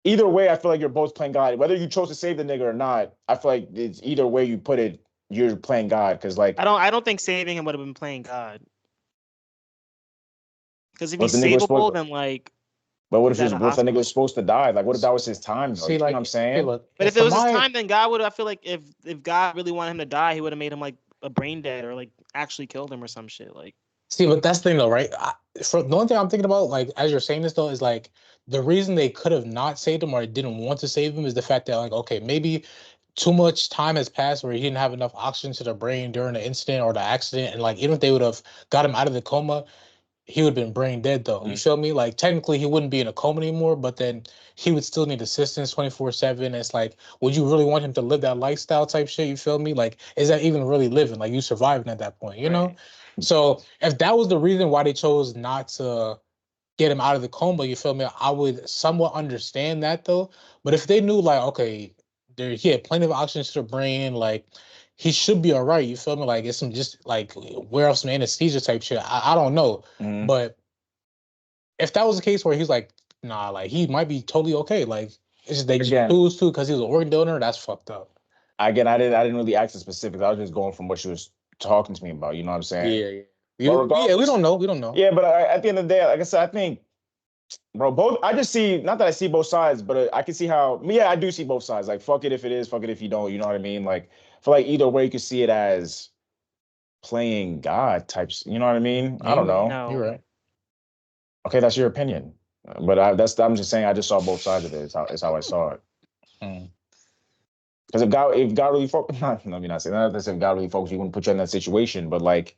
either way, I feel like you're both playing God. Whether you chose to save the nigga or not, I feel like it's either way you put it, you're playing God. Because like, I don't think saving him would have been playing God. Because if what if he's the nigga was savable, supposed, then like, but what if he's at a what if the nigga hospital. was supposed to die? Like, what if that was his time? Though? See, You know like, what I'm hey, saying? look, But if it from was his my time, then God would. I feel like if God really wanted him to die, he would have made him like a brain dead or like actually killed him or some shit. Like, see, but that's the thing though, right? For the only thing I'm thinking about, like, as you're saying this though, is like the reason they could have not saved him or didn't want to save him is the fact that, like, okay, maybe too much time has passed where he didn't have enough oxygen to the brain during the incident or the accident, and like even if they would have got him out of the coma, he would have been brain dead though. You feel me? Like technically he wouldn't be in a coma anymore, but then he would still need assistance 24/7. It's like, would you really want him to live that lifestyle type shit? You feel me? Like, is that even really living? Like you surviving at that point, you know? Right. So if that was the reason why they chose not to get him out of the coma, you feel me? I would somewhat understand that though. But if they knew like, okay, he had plenty of oxygen to the brain, like he should be all right. You feel me? Like it's some just like wear off some anesthesia type shit. I don't know. Mhm. But if that was the case where he's like, nah, like he might be totally okay. Like it's just they just Again, choose to because he was an organ donor. That's fucked up. again, I didn't really ask the specifics. I was just going from what she was talking to me about. You know what I'm saying? Yeah. But Yeah, we regardless, don't know. We don't know. yeah. But at the end of the day, like I said, I think, bro, both. I just see not that I see both sides, but I can see how. Yeah, I do see both sides. Like, fuck it if it is, fuck it if you don't. You know what I mean? Like, for like either way, you can see it as playing God types. You know what I mean? I don't know. no. You're right. Okay, that's your opinion, but I'm just saying I just saw both sides of it. It's how I saw it. Mm. Because if God really focused, let me not say that. If God really focused, He wouldn't put you in that situation. But like,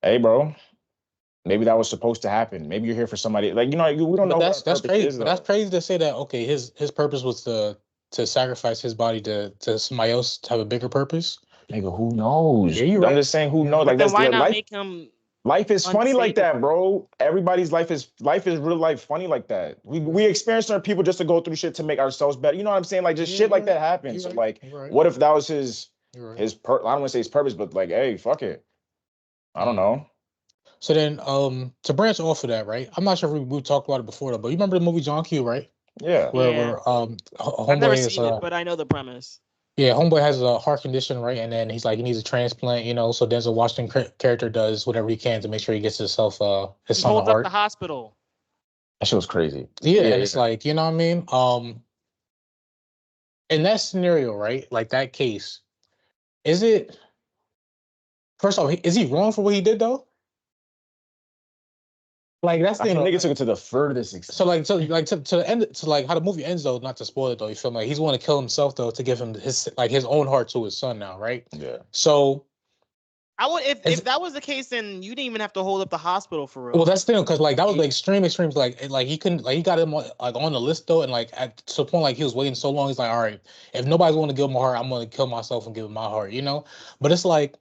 hey, bro, maybe that was supposed to happen. Maybe you're here for somebody. Like, you know, we don't But know what our that's purpose crazy. is, But that's though. crazy to say that. Okay, his purpose was to sacrifice his body to somebody else to have a bigger purpose. Nigga, who knows? Yeah, you're I'm right. just saying, who Yeah. knows? But Like, then that's why not life. make him Life is funny like that, unsavable? bro. Everybody's life is real life funny like that. We experience certain people just to go through shit to make ourselves better. You know what I'm saying? Like just Yeah, shit like you're that happens. You're So right. like, You're right. what if that was his You're right. I don't want to say his purpose, but like, hey, fuck it. I don't know. So then, to branch off of that, right? I'm not sure if we talked about it before though, but you remember the movie John Q, right? Yeah. Where Yeah. I've never homeboy is seen it, but I know the premise. yeah, homeboy has a heart condition, right? And then he's like he needs a transplant, you know. So Denzel Washington character does whatever he can to make sure he gets himself his He son a holds up the heart. hospital. That shit was crazy. Yeah, Yeah, and it's like, you know what I mean? In that scenario, right? Like that case, is it first off, is he wrong for what he did though? Like that's I the think thing. nigga took it to the furthest extent. To the end, to like how the movie ends though. Not to spoil it though. You feel me? Like he's going to kill himself though to give him his own heart to his son now, right? Yeah. So I would if that was the case, then you didn't even have to hold up the hospital for real. well, that's the thing because like that was like extreme. Like he couldn't like he got him on the list though, and like to the point like he was waiting so long. He's like, all right, if nobody's going to give him my heart, I'm going to kill myself and give him my heart. You know, but it's like,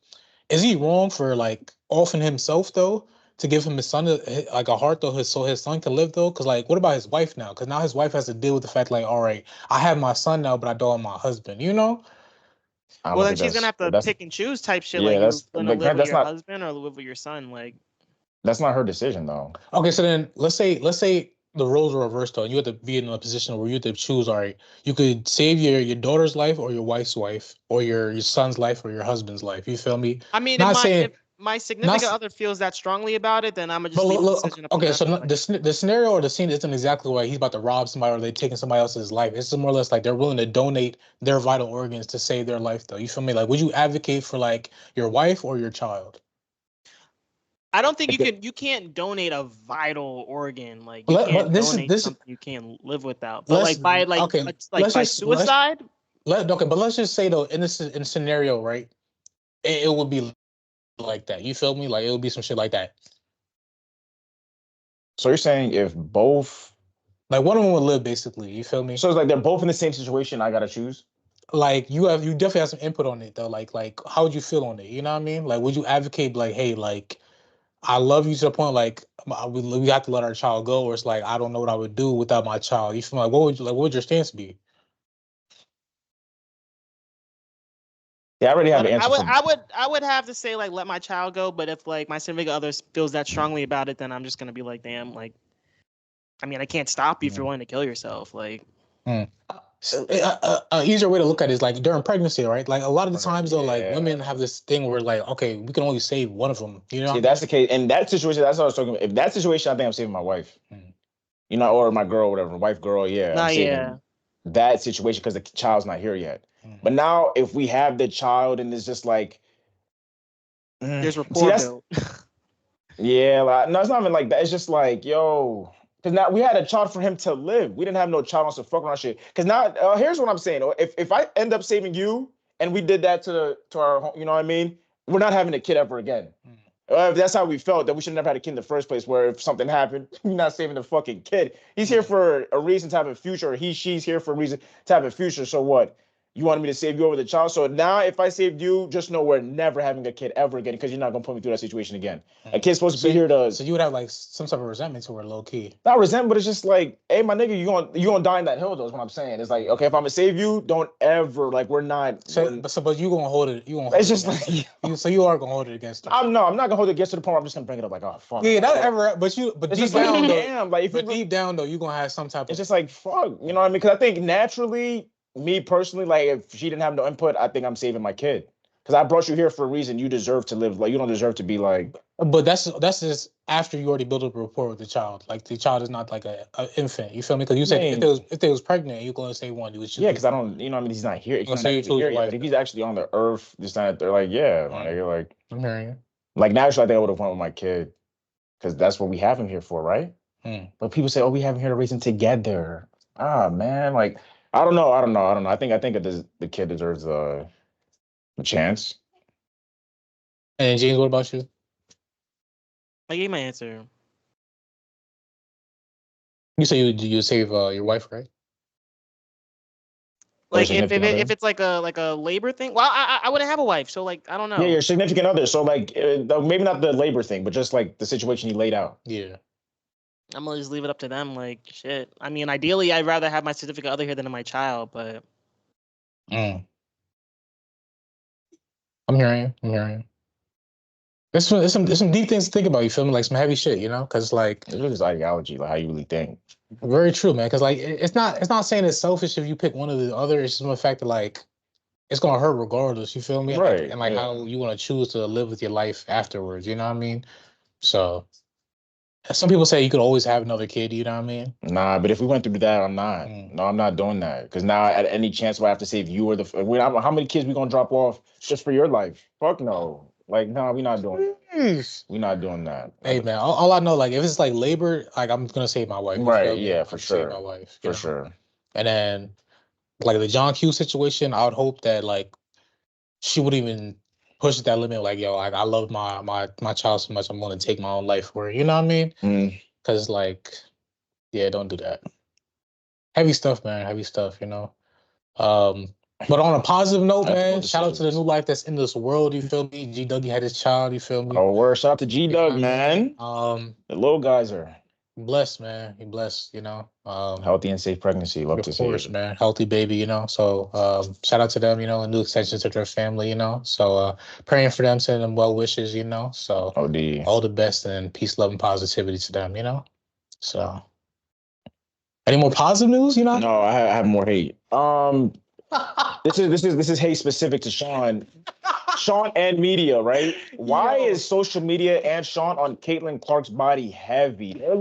is he wrong for like offering himself though to give him his son like a heart though, so his son can live though? Because like, what about his wife now? Because now his wife has to deal with the fact like, all right, I have my son now, but I don't have my husband. You know. Well, then she's gonna have to pick and choose type shit. Yeah, like you're gonna like, live with that's your not- husband or live with your son. Like That's not her decision though. Okay, so then let's say the roles are reversed though, and you have to be in a position where you have to choose. All right, you could save your daughter's life or your wife's life or your son's life or your husband's life. You feel me? I mean, Not saying. if my significant other feels that strongly about it, then I'm gonna just But leave the look, decision up to okay, them. so Like, the scenario or the scene isn't exactly like he's about to rob somebody or they're taking somebody else's life. It's more or less like they're willing to donate their vital organs to save their life, though. You feel me? Like, would you advocate for like your wife or your child? I don't think you can't donate a vital organ. Like you can't donate something you can't live without. But like by suicide. But let's just say though, in a scenario, right? It would be like that. You feel me? Like it would be some shit like that. So you're saying if both, like one of them would live, basically. You feel me? So it's like they're both in the same situation. I gotta choose. Like you definitely have some input on it though. Like how would you feel on it? You know what I mean? Like would you advocate like, hey, like I love you to the point like we have to let our child go, or it's like I don't know what I would do without my child. You feel like what would your stance be? Yeah, I already have an answer. I would have to say like let my child go, but if like my significant other feels that strongly about it, then I'm just gonna be like, damn, like, I mean, I can't stop you if you're wanting to kill yourself, like. Easier way to look at it is like during pregnancy, right? Like a lot of the times though, like women have this thing where like, okay, we can only save one of them. You know, see, that's the case. In that situation, that's what I was talking about. If that situation, I think I'm saving my wife. You know, or my girl, whatever, wife, girl, yeah. I'm saving that situation because the child's not here yet. But now, if we have the child and it's just like there's rapport built. Yeah, like, no, it's not even like that. It's just like, yo, because now we had a child for him to live. We didn't have no child on some fuck around shit. Because now, here's what I'm saying. If I end up saving you and we did that to our, you know what I mean? We're not having a kid ever again. If that's how we felt, that we should never had a kid in the first place, where if something happened, you're not saving the fucking kid. He's here for a reason to have a future, or she's here for a reason to have a future. So what? You wanted me to save you over the child? So now if I saved you, just know we're never having a kid ever again, because you're not going to put me through that situation again. A kid's supposed to be here to... So you would have like some type of resentment to her, low key. Not resentment, but it's just like, hey, my nigga, you gonna die in that hill, though, is what I'm saying. It's like, okay, if I'm going to save you, don't ever, like, we're not... But you going to hold it. It's just like... So you are going to hold it against her. I'm not going to hold it against her to the point where I'm just going to bring it up like, oh, fuck. Yeah, that ever... But deep down, though... deep down, though, you're going to have some type of... It's just like, fuck. You know what I mean? Because I think naturally... Me personally, like if she didn't have no input, I think I'm saving my kid. Because I brought you here for a reason. You deserve to live. Like you don't deserve to be like. But that's just after you already built up a rapport with the child. Like the child is not like a infant. You feel me? Because you said if they was pregnant, you're going to say one. Yeah, because I don't. You know, what I mean, he's not here. He's not here yet. If he's actually on the earth, just not. They're like, yeah, like. I'm hearing you. Like naturally, I think I would have went with my kid, because that's what we have him here for, right? But people say, oh, we have him here to raise him together. Ah, man, like. I don't know. I think the kid deserves a chance. And James, what about you? I gave my answer. You say you save your wife, right? Like if it's like a labor thing. Well, I wouldn't have a wife, so like I don't know. Yeah, your significant other. So like maybe not the labor thing, but just like the situation you laid out. Yeah. I'm gonna just leave it up to them. Like shit. I mean, ideally, I'd rather have my significant other here than my child, but. I'm hearing you. There's some deep things to think about. You feel me? Like some heavy shit, you know? Because like it's just ideology, like how you really think. Very true, man. Because like it's not saying it's selfish if you pick one or the other. It's just the fact that like it's gonna hurt regardless. You feel me? Right. And like how you want to choose to live with your life afterwards. You know what I mean? So. Some people say you could always have another kid, you know what I mean? Nah, but if we went through that, I'm not. No, I'm not doing that. Because now, at any chance where I have to save you or how many kids we gonna drop off just for your life? Fuck no. Like, no, we're not doing that. Jeez. We're not doing that. Hey man, all I know, like if it's like labor, like I'm gonna save my wife. You Right, feel me? yeah, I'm for gonna save sure. my wife. For sure. And then like the John Q situation, I would hope that like she would even push that limit. Like, yo, like I love my child so much, I'm gonna take my own life for her. You know what I mean? Mm. Because like, yeah, don't do that. Heavy stuff, man. Heavy stuff. You know. But on a positive note, man, shout out to the new life that's in this world. You feel me? G Dougie had his child. You feel me? Oh, word. Shout out to G Doug, man. The little guys are blessed, man. He blessed, you know. healthy and safe pregnancy. Love to see it. Of course, man. Healthy baby, you know. So shout out to them, you know, and new extensions to their family, you know. So praying for them, sending them well wishes, you know. So all the best and peace, love, and positivity to them, you know. So any more positive news, you know? No, I have more hate. This is hate specific to Sean and media, right? Why is social media and Sean on Caitlin Clark's body heavy? They're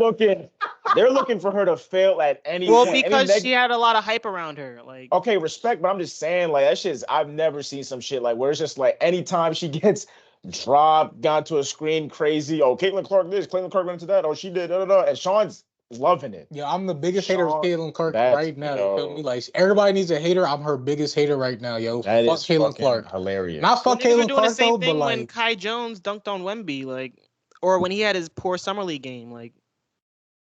looking for her to fail at any point. Well, because she had a lot of hype around her. Like, okay, respect, but I'm just saying, like, that shit's, I've never seen some shit like where it's just like anytime she gets dropped, gone to a screen crazy. Oh, Caitlin Clark this, Caitlin Clark went to that. Oh, she did, and Sean's loving it. Yeah, I'm the biggest hater of Caitlin Clark right now. You feel me? Like everybody needs a hater. I'm her biggest hater right now, yo. That fuck is Caitlin Clark. Hilarious. Not fuck Caitlin Clark the same though, thing but when like Kai Jones dunked on Wemby, like, or when he had his poor summer league game, like.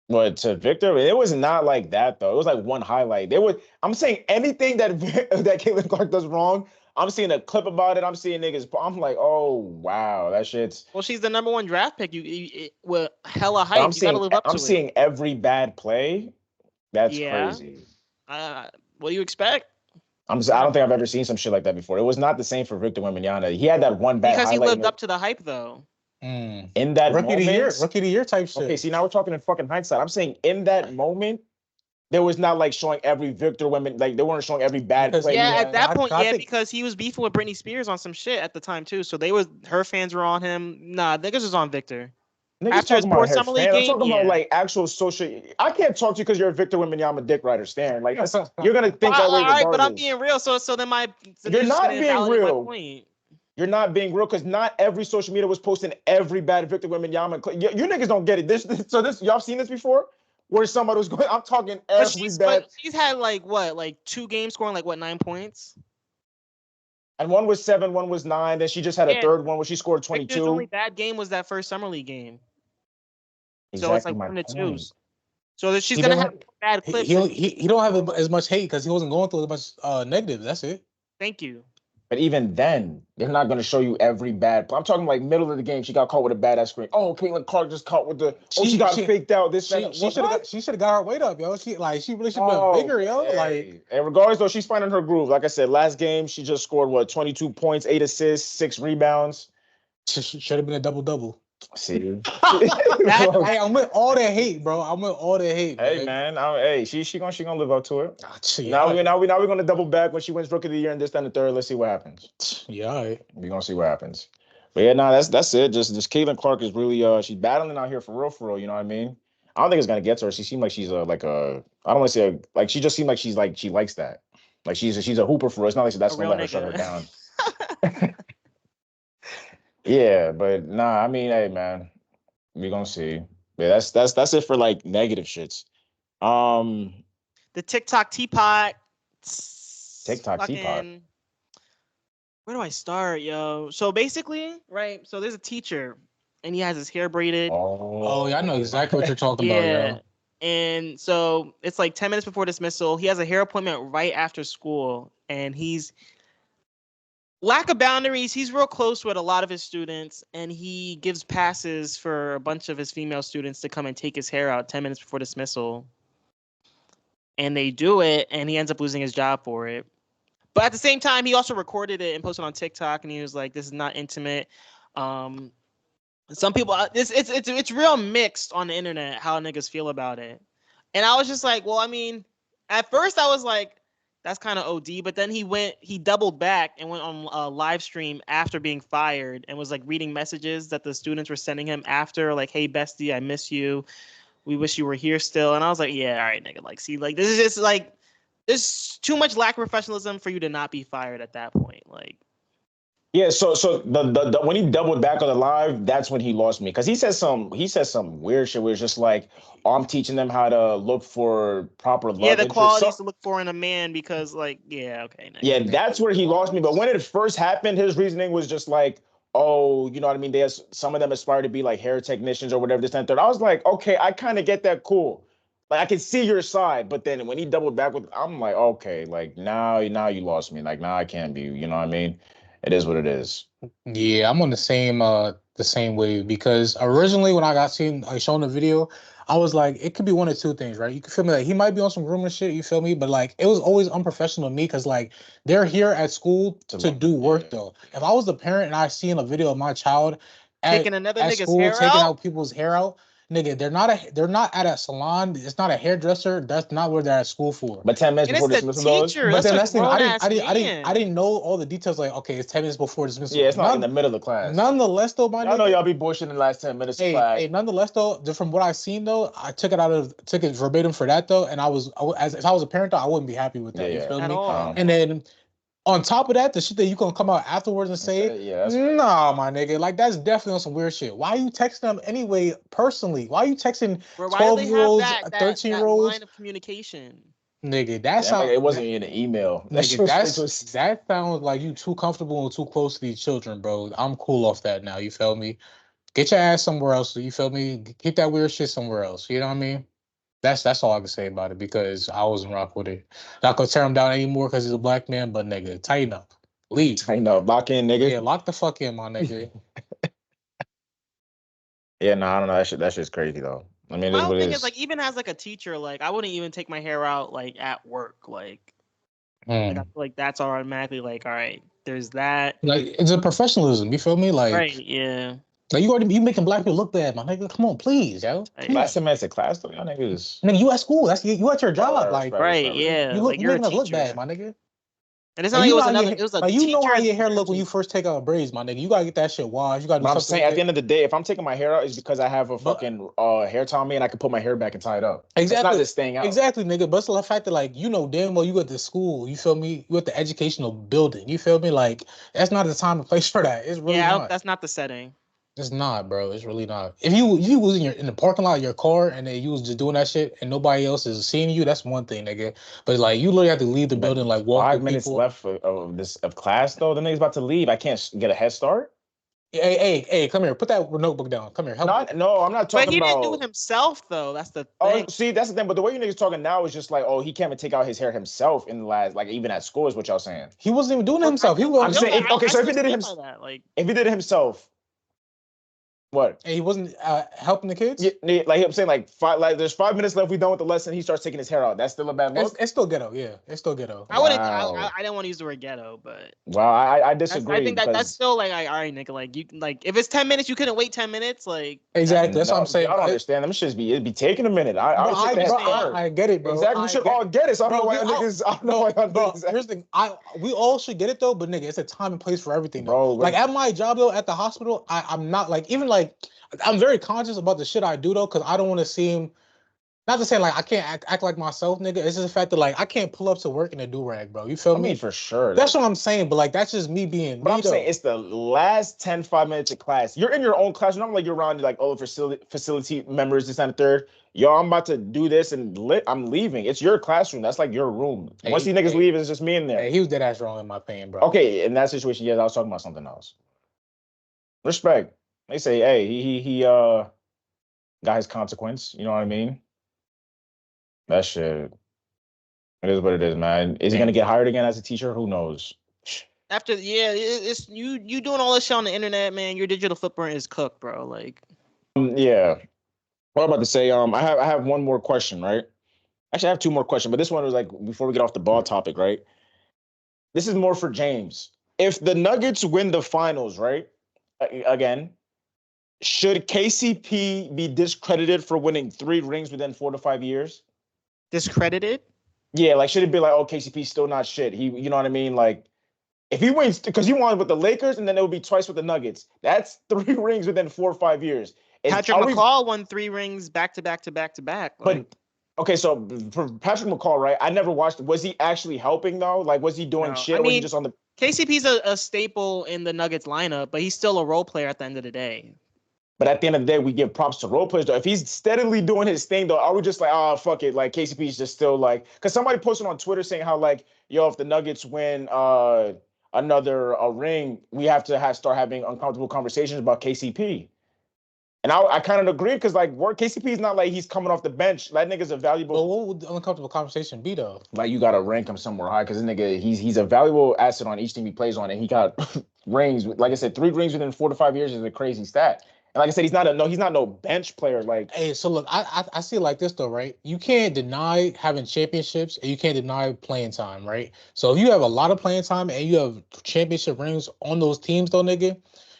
But to Victor, it was not like that though. It was like one highlight. I'm saying anything that Caitlin Clark does wrong. I'm seeing a clip about it. I'm seeing niggas. I'm like, oh wow, that shit's. Well, she's the #1 draft pick. With hella hype. You gotta live up to it. I'm seeing every bad play. That's crazy. What do you expect? I don't think I've ever seen some shit like that before. It was not the same for Victor Wembanyama. He had that one bad because highlight. Because he lived up to the hype though. In that rookie of the year type shit. Okay, see now we're talking in fucking hindsight. I'm saying in that moment, there was not like showing every Victor Wembanyama, like they weren't showing every bad play. Yeah, at that point, because he was beefing with Britney Spears on some shit at the time too. So her fans were on him. Nah, niggas was on Victor. Niggas after his poor summer league game, I'm talking about like actual social. I can't talk to you because you're a Victor Wembanyama dick rider, Stan. Like you're gonna think that way regardless. All right, but I'm being real. So then you're not being real. You're not being real because not every social media was posting every bad Victor Wembanyama. You niggas don't get it. This y'all seen this before? Where somebody was going. I'm talking every bad. She's had like 2 games scoring 9 points. And one was 7, one was 9. Then she just had a third one where she scored 22. Victor's only bad game was that first summer league game. Exactly, so it's 1 to 2s. So she's gonna have bad clips. He don't have as much hate because he wasn't going through as much negative. That's it. Thank you. But even then, they're not going to show you every bad play. I'm talking like middle of the game. She got caught with a badass screen. Oh, Caitlin Clark just caught with the. She got faked out. She should have got her weight up, yo. She really should have been bigger, yo. Like, and regardless though, she's finding her groove. Like I said, last game she just scored 22 points, 8 assists, 6 rebounds. Should have been a double. See, hey, I'm with all that hate, bro. I'm with all that hate. Hey, man. She gonna live up to it. Now we're gonna double back when she wins Rookie of the Year and this, then the third. Let's see what happens. Yeah, all right. We're gonna see what happens. But yeah, that's it. Just Caitlin Clark is really she's battling out here for real. You know what I mean? I don't think it's gonna get to her. She seemed like she's I don't want to say she just seemed like she likes that. Like she's a hooper for us. It's not like that's gonna let her shut her down. Yeah, but nah, I mean, hey man, we gonna see. Yeah, that's it for negative shits. The TikTok teapot. TikTok teapot. Where do I start, yo? So basically, right? So there's a teacher, and he has his hair braided. Oh yeah, I know exactly what you're talking about, yo. And so it's 10 minutes before dismissal. He has a hair appointment right after school, and he's lack of boundaries. He's real close with a lot of his students, and he gives passes for a bunch of his female students to come and take his hair out 10 minutes before dismissal. And they do it, and he ends up losing his job for it. But at the same time, he also recorded it and posted on TikTok, and he was like, "This is not intimate." Some people, it's real mixed on the internet how niggas feel about it. And I was just like, well, I mean, at first I was like, that's kind of OD, but then he doubled back and went on a live stream after being fired and was reading messages that the students were sending him after, "Hey bestie, I miss you. We wish you were here still." And I was like, yeah, all right, nigga. See, this is just there's too much lack of professionalism for you to not be fired at that point. Yeah, so the when he doubled back on the live, that's when he lost me because he says some weird shit where it's just like, oh, I'm teaching them how to look for proper Yeah, love the interest. qualities to look for in a man because, like, yeah, okay. Yeah, Nigga. that's where he lost me. But when it first happened, his reasoning was just like, oh, you know what I mean? There's some of them aspire to be like hair technicians or whatever, this and that. I was like, okay, I kind of get that, cool. Like I can see your side, but then when he doubled back with, I'm like, okay, like now you lost me. Like now I can't be, you know what I mean? It is what it is. Yeah, I'm on the same wave because originally when I got seen like shown the video, I was like, it could be one of two things, right? You can feel me like he might be on some rumor shit, you feel me? But like it was always unprofessional to me because like they're here at school to do work though. If I was the parent and I seen a video of my child Taking another at nigga's school hair taking out. out people's hair out, nigga, they're not at a salon, it's not a hairdresser, that's not where they're at school for. But 10 minutes And before it's the dismissal goes, teacher. But That's then a that's the thing. grown-ass I man. didn't know all the details. Like, okay, it's 10 minutes before dismissal. yeah, it's not in the middle of the class. Nonetheless, though, my I know nigga. y'all be bullshitting in the last 10 minutes of class. Nonetheless, though, just from what I seen, though, I took it verbatim for that, though, and as if I was a parent, though, I wouldn't be happy with that. You feel At me? all. And then on top of that, the shit that you gonna come out afterwards and say, nah, my nigga, like that's definitely on some weird shit. Why are you texting them anyway personally? Why are you texting Bro, why do they have 12-year-olds, that 13-year-olds? line of communication? Nigga, that's Yeah, how like, it wasn't in an email. nigga, that sounds like you too comfortable and too close to these children, bro. I'm cool off that now. You feel me? Get your ass somewhere else. You feel me? Get that weird shit somewhere else. You know what I mean? That's all I can say about it because I wasn't rock with it. Not gonna tear him down anymore because he's a black man, but nigga, tighten up. Leave. I know, lock in, nigga. Yeah, lock the fuck in, my nigga. Yeah, no, I don't know. That shit's crazy though. I mean, it is My what it thing is. is, like, even as like a teacher, like I wouldn't even take my hair out like at work. Like I feel like that's automatically like, all right, there's that. Like it's a professionalism. You feel me? Like, Right, yeah. Like you making black people look bad, my nigga. Come on, please, yo. Last semester class though, y'all niggas. Nigga, you at school. That's you at your job. Like, right, yeah. You like you're making a us look teacher. bad, my nigga. And it's not like it was another. It was a like you know how teacher your hair look when you first take out braids, my nigga. You gotta get that shit washed. You gotta. But I'm saying at the end of the day, if I'm taking my hair out, it's because I have a fucking hair tie on me and I can put my hair back and tie it up. Exactly. It's not just staying out. Exactly, nigga. But it's the fact that like you know damn well you at the school. You feel me? You at the educational building. You feel me? Like that's not the time and place for that. It's really not. That's not the setting. It's not, bro. It's really not. If you was in the parking lot of your car and then you was just doing that shit and nobody else is seeing you, that's one thing, nigga. But like you literally have to leave the building, like walk. 5 minutes left of class though. The nigga's about to leave. I can't get a head start. Hey, come here. Put that notebook down. Come here. Help me. No, I'm not talking about. But he didn't do it himself though. That's the thing. Oh, see, that's the thing. But the way you niggas talking now is just like, oh, he can't even take out his hair himself in the last, like even at school is what y'all saying. He wasn't even doing it himself. I'm saying, okay, so if he did it himself, if he did it himself. What? And he wasn't helping the kids? Yeah, like I'm saying, there's 5 minutes left. We done with the lesson. He starts taking his hair out. That's still a bad look. It's still ghetto. Yeah, it's still ghetto. I wouldn't. I didn't want to use the word ghetto, but wow, I disagree. I think that's still like, all right, nigga. Like you, like if it's 10 minutes, you couldn't wait 10 minutes. Like exactly. That's what I'm saying. I don't understand. Them shits it'd be taking a minute. I get it, bro. Exactly. We should all get it. So I don't know why niggas. I don't know why niggas. Here's the thing. We all should get it though, but nigga, it's a time and place for everything, though. Bro. Like at my job though, at the hospital, I'm not like even like. I'm very conscious about the shit I do though, because I don't want to seem, not to say like I can't act like myself, nigga. It's just the fact that like I can't pull up to work in a do-rag, bro. You feel me? I mean, for sure. That's what I'm saying, but like that's just me being. But I'm saying it's the last 5 minutes of class. You're in your own class. Not like you're around like all the facility members, this and the third. Yo, I'm about to do this and I'm leaving. It's your classroom. That's like your room. Once these niggas leave, it's just me in there. He was dead ass wrong in my opinion, bro. Okay, in that situation, yes, I was talking about something else. Respect. They say, hey, he got his consequence. You know what I mean? That shit. It is what it is, man. Is he gonna get hired again as a teacher? Who knows? After it's you doing all this shit on the internet, man. Your digital footprint is cooked, bro. Like, yeah. What I'm about to say, I have one more question, right? Actually, I have two more questions, but this one was like before we get off the ball topic, right? This is more for James. If the Nuggets win the finals, right? Again, should KCP be discredited for winning 3 rings within 4 to 5 years? Discredited? Yeah, like should it be like, oh, KCP's still not shit? You know what I mean? Like, if he wins, because he won with the Lakers and then it would be twice with the Nuggets. That's 3 rings within 4 or 5 years. Patrick McCall won 3 rings back to back to back to back. But okay, so for Patrick McCall, right? I never watched. Was he actually helping though? Like, was he doing shit or was he just on the? KCP's a staple in the Nuggets lineup, but he's still a role player at the end of the day. But at the end of the day, we give props to role players, though. If he's steadily doing his thing, though, are we just like, oh, fuck it? Like, KCP's just still like, because somebody posted on Twitter saying how, like, yo, if the Nuggets win another ring, we have to start having uncomfortable conversations about KCP. And I kind of agree because, like, KCP is not like he's coming off the bench. That nigga's a valuable. But what would the uncomfortable conversation be, though? Like, you got to rank him somewhere high because this nigga, he's a valuable asset on each team he plays on. And he got rings. Like I said, 3 rings within 4 to 5 years is a crazy stat. And like I said, he's not no bench player. Like, hey, so look, I see it like this though, right? You can't deny having championships, and you can't deny playing time, right? So if you have a lot of playing time and you have championship rings on those teams, though, nigga,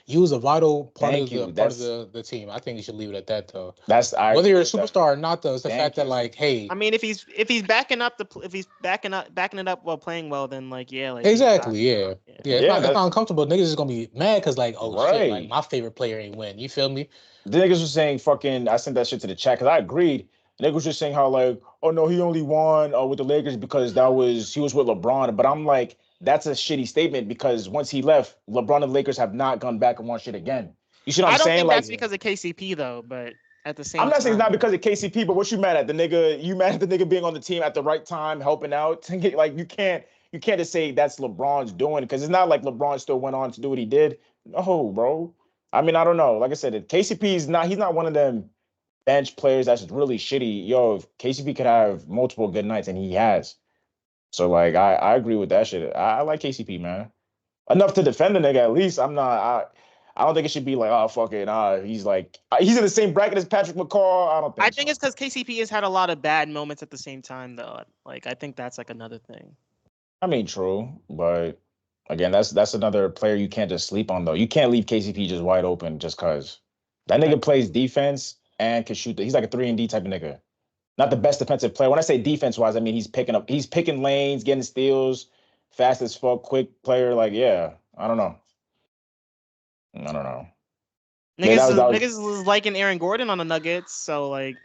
you was a vital part of the team. I think you should leave it at that, though. Whether you're a superstar or not, though, it's the fact that, like, hey, I mean, if he's backing it up while playing well, then like, yeah, like exactly, yeah. It's not uncomfortable. Niggas is gonna be mad because, like, oh shit, like my favorite player ain't win. You feel me? The niggas was saying fucking. I sent that shit to the chat because I agreed. Niggas was just saying how, like, oh no, he only won with the Lakers because he was with LeBron. But I'm like, that's a shitty statement because once he left, LeBron and the Lakers have not gone back and won shit again. You see what I'm saying? I don't think like, that's because of KCP though, but at the same time. I'm not saying it's not because of KCP, but what you mad at? The nigga, you mad at the nigga being on the team at the right time, helping out? Like, you can't just say that's LeBron's doing because it's not like LeBron still went on to do what he did. No, bro. I mean, I don't know. Like I said, he's not one of them bench players that's really shitty. Yo, KCP could have multiple good nights, and he has. So, like, I agree with that shit. I like KCP, man. Enough to defend the nigga, at least. I don't think it should be like, oh, fuck it. He's in the same bracket as Patrick McCaw. I think it's because KCP has had a lot of bad moments at the same time, though. Like, I think that's, like, another thing. I mean, true. But, again, that's another player you can't just sleep on, though. You can't leave KCP just wide open just because. That nigga plays defense and can shoot. He's like a 3-and-D type of nigga. Not the best defensive player. When I say defense-wise, I mean he's picking lanes, getting steals, fast as fuck, quick player. Like, yeah, I don't know. Niggas is liking Aaron Gordon on the Nuggets, so like.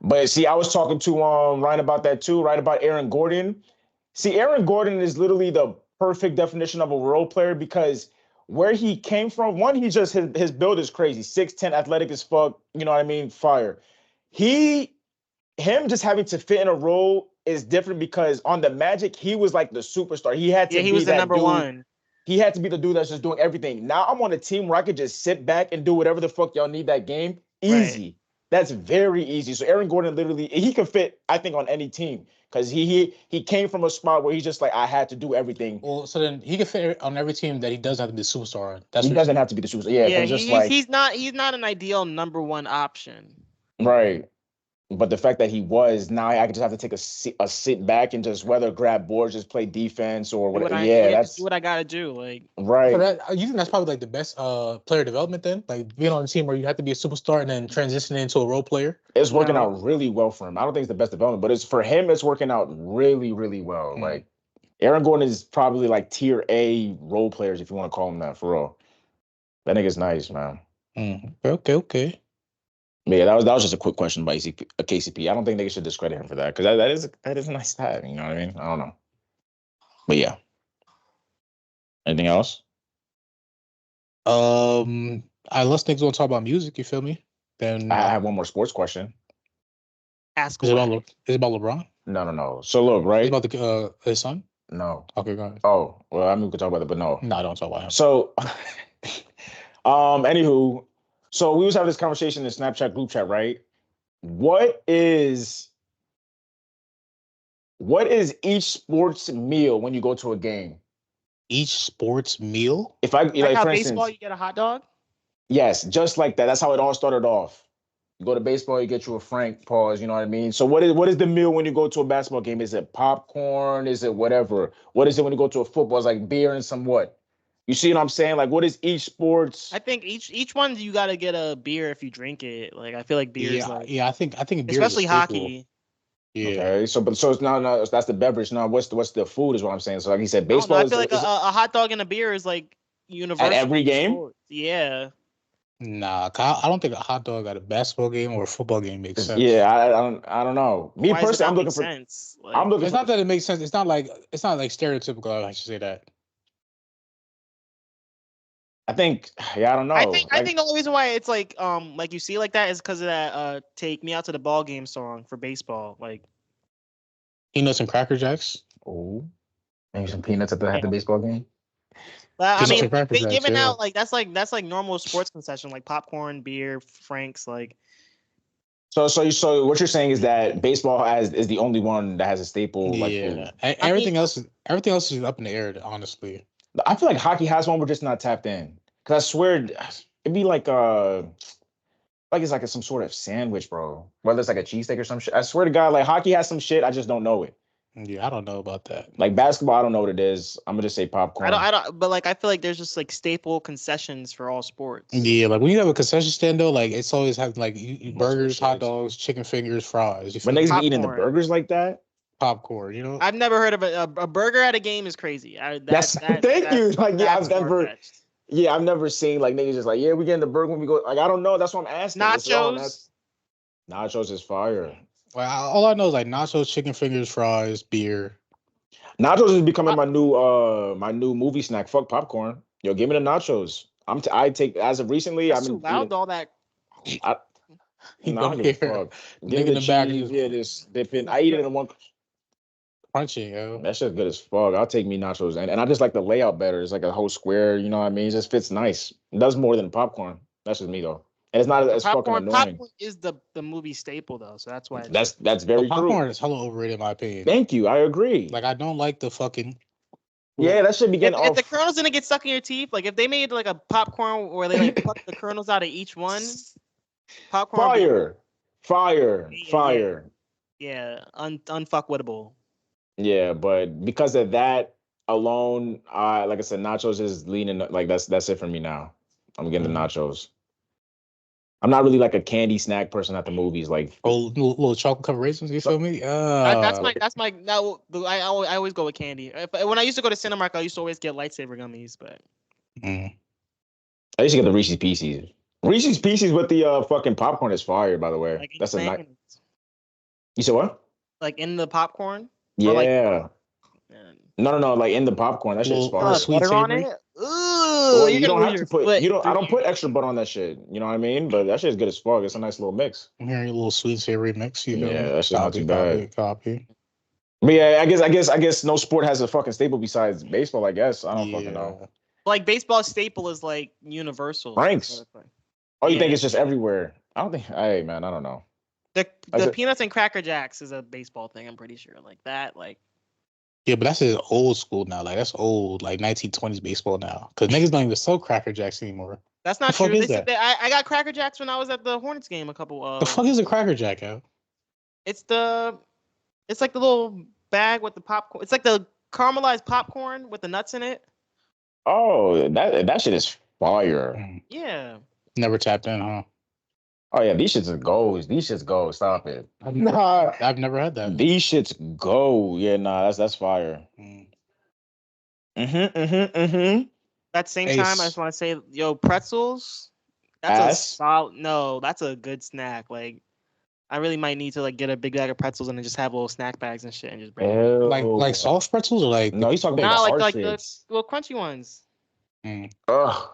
But see, I was talking to Ryan about that too, right? About Aaron Gordon. See, Aaron Gordon is literally the perfect definition of a role player because where he came from, one, he just his build is crazy, 6'10", athletic as fuck. You know what I mean? Fire. Him just having to fit in a role is different because on the Magic, he was like the superstar. He had to be was the that number dude. one. He had to be the dude that's just doing everything. Now I'm on a team where I could just sit back and do whatever the fuck y'all need that game. Easy. Right. That's very easy. So Aaron Gordon literally, he can fit, I think, on any team because he came from a spot where he's just like, I had to do everything. Well, so then he can fit on every team that he doesn't have to be the superstar on. He doesn't have to be the superstar. Yeah, he's not an ideal number one option. Right. But the fact that he was, now I just have to take a sit back and just whether grab boards, just play defense or whatever. That's what I gotta do. Like, right. So you think that's probably like the best player development then? Like being on a team where you have to be a superstar and then transitioning into a role player? It's working out really well for him. I don't think it's the best development, but for him, it's working out really, really well. Mm. Like Aaron Gordon is probably like tier A role players, if you want to call him that, for real. That nigga's nice, man. Okay. Yeah, that was just a quick question about KCP. I don't think they should discredit him for that because that is a nice stat. You know what I mean? I don't know, but yeah. Anything else? Let's think we'll talk about music. You feel me? Then I have one more sports question. Ask. Is it about LeBron? No. So look, right? Is it about his son? No. Okay, go ahead. Oh, well, I mean we could talk about it, but no. No, don't talk about him. So, anywho. So we was having this conversation in the Snapchat group chat, right? What is each sports meal when you go to a game? Each sports meal? If I like how for baseball, instance, you get a hot dog? Yes, just like that. That's how it all started off. You go to baseball, you get you a Frank pause, you know what I mean? So what is the meal when you go to a basketball game? Is it popcorn? Is it whatever? What is it when you go to a football? It's like beer and some what? You see what I'm saying? Like, what is each sports? I think each one you got to get a beer if you drink it. Like, I feel like beer is like... Yeah, I think beer especially is hockey. Yeah. Okay, so it's no, that's the beverage. Now, what's the food is what I'm saying. So like he said, baseball. I feel like a hot dog and a beer is like universal. At every game? Sports. Yeah. Nah, I don't think a hot dog at a basketball game or a football game makes sense. Yeah, I don't know. Me personally, I'm looking for sense. It's not that it makes sense. It's not like stereotypical. I should say that. I think, I don't know. I think the only reason why it's like you see like that is because of that "Take Me Out to the Ball Game" song for baseball. Like Peanuts and Cracker Jacks. Oh, maybe some peanuts at the baseball game. I Just mean, like Cracker they Jacks, giving yeah. out like that's like normal sports concession, like popcorn, beer, Frank's. Like So what you're saying is that baseball is the only one that has a staple like food. Yeah. I mean, Everything else is up in the air, honestly. I feel like hockey has one, we're just not tapped in. Cause I swear it'd be like it's like some sort of sandwich, bro. Whether it's like a cheesesteak or some shit. I swear to God, like hockey has some shit. I just don't know it. Yeah, I don't know about that. Like basketball, I don't know what it is. I'm gonna just say popcorn. I don't. But like, I feel like there's just like staple concessions for all sports. Yeah, like when you have a concession stand though, like it's always having like burgers, hot shit. dogs, chicken fingers, fries. But niggas be eating the Popcorn. burgers like that. Popcorn, you know. I've never heard of a burger at a game is crazy. Thank you. Like yeah, that's far-fetched. I've never seen like niggas just like we're getting the burger when we go. Like I don't know. That's what I'm asking. Nachos. Nachos is fire. Well, all I know is like nachos, chicken fingers, fries, beer. Nachos is becoming my new movie snack. Fuck popcorn. Yo, give me the nachos. I take as of recently. That's too loud. All that. I don't give a fuck. Give me the cheese. Yeah, this dipping. I eat it in one. Crunchy, yo. That shit's good as fuck. I'll take me nachos, and I just like the layout better. It's like a whole square. You know what I mean? It just fits nice. It does more than popcorn. That's just me though. And it's not as fucking annoying. Popcorn is the movie staple though, so that's why. That's very true. Popcorn is hella overrated in my opinion. Thank you. I agree. Like I don't like the fucking. Yeah, that should be getting If the kernels didn't get stuck in your teeth, like if they made like a popcorn where they like pluck the kernels out of each one, popcorn. Fire. Yeah, unfuckwittable. Yeah, but because of that alone, like I said, nachos is leaning. Like that's it for me now. I'm getting the nachos. I'm not really like a candy snack person at the movies. Like little chocolate covered raisins. You feel me? That's my. No, I always go with candy. When I used to go to Cinemark, I used to always get lightsaber gummies, but. I used to get the Reese's Pieces. Reese's Pieces with the fucking popcorn is fire, by the way. Like that's a nice. You said what? Like in the popcorn? Yeah. No. Like in the popcorn, that shit is fire. Sweet butter on savory. it. Well, you don't have to put. I don't put extra butter on that shit. You know what I mean? But that shit is good as fuck. It's a nice little mix. I'm hearing a little sweet savory mix. You know? Yeah, that shit's not too bad. Copy. But yeah, I guess no sport has a fucking staple besides baseball. I guess I don't fucking know. Like baseball staple is like universal. Frank's. Oh, you think it's just everywhere? I don't think. Hey man, I don't know. The peanuts and Cracker Jacks is a baseball thing. I'm pretty sure. Like that. Like. Yeah, but that's just old school now. Like that's old, like 1920s baseball now. Because niggas don't even sell Cracker Jacks anymore. That's not true. I got Cracker Jacks when I was at the Hornets game a couple. The fuck is a Cracker Jack, yo? It's like the little bag with the popcorn. It's like the caramelized popcorn with the nuts in it. Oh, that shit is fire. Yeah. Never tapped in, huh? Oh yeah, these shits go. These shits go. Stop it. Nah, I've never had that. These shits go. Yeah, nah, that's fire. That same time, I just want to say, yo, pretzels. That's that's a good snack. Like, I really might need to like get a big bag of pretzels and then just have little snack bags and shit and just bring like soft pretzels or like no, he's talking about like the little crunchy ones. Ugh,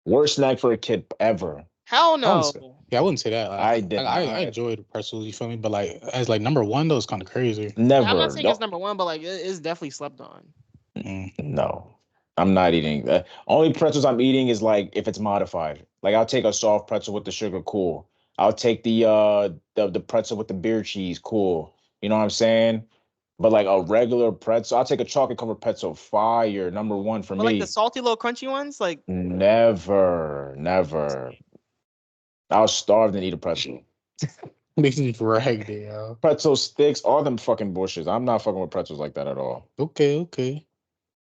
worst snack for a kid ever. Hell no. I wouldn't say that. Like, I enjoyed pretzels. You feel me? But like as like number one, though, it's kind of crazy. Never. I'm not saying it's number one, but like it's definitely slept on. No, I'm not eating. Only pretzels I'm eating is like if it's modified. Like I'll take a soft pretzel with the sugar, cool. I'll take the pretzel with the beer cheese, cool. You know what I'm saying? But like a regular pretzel, I'll take a chocolate covered pretzel, fire, number one for me. Like the salty little crunchy ones, like never. I was starved and eat a pretzel. Makes me brag, yo. Pretzel sticks, all them fucking bushes. I'm not fucking with pretzels like that at all. Okay.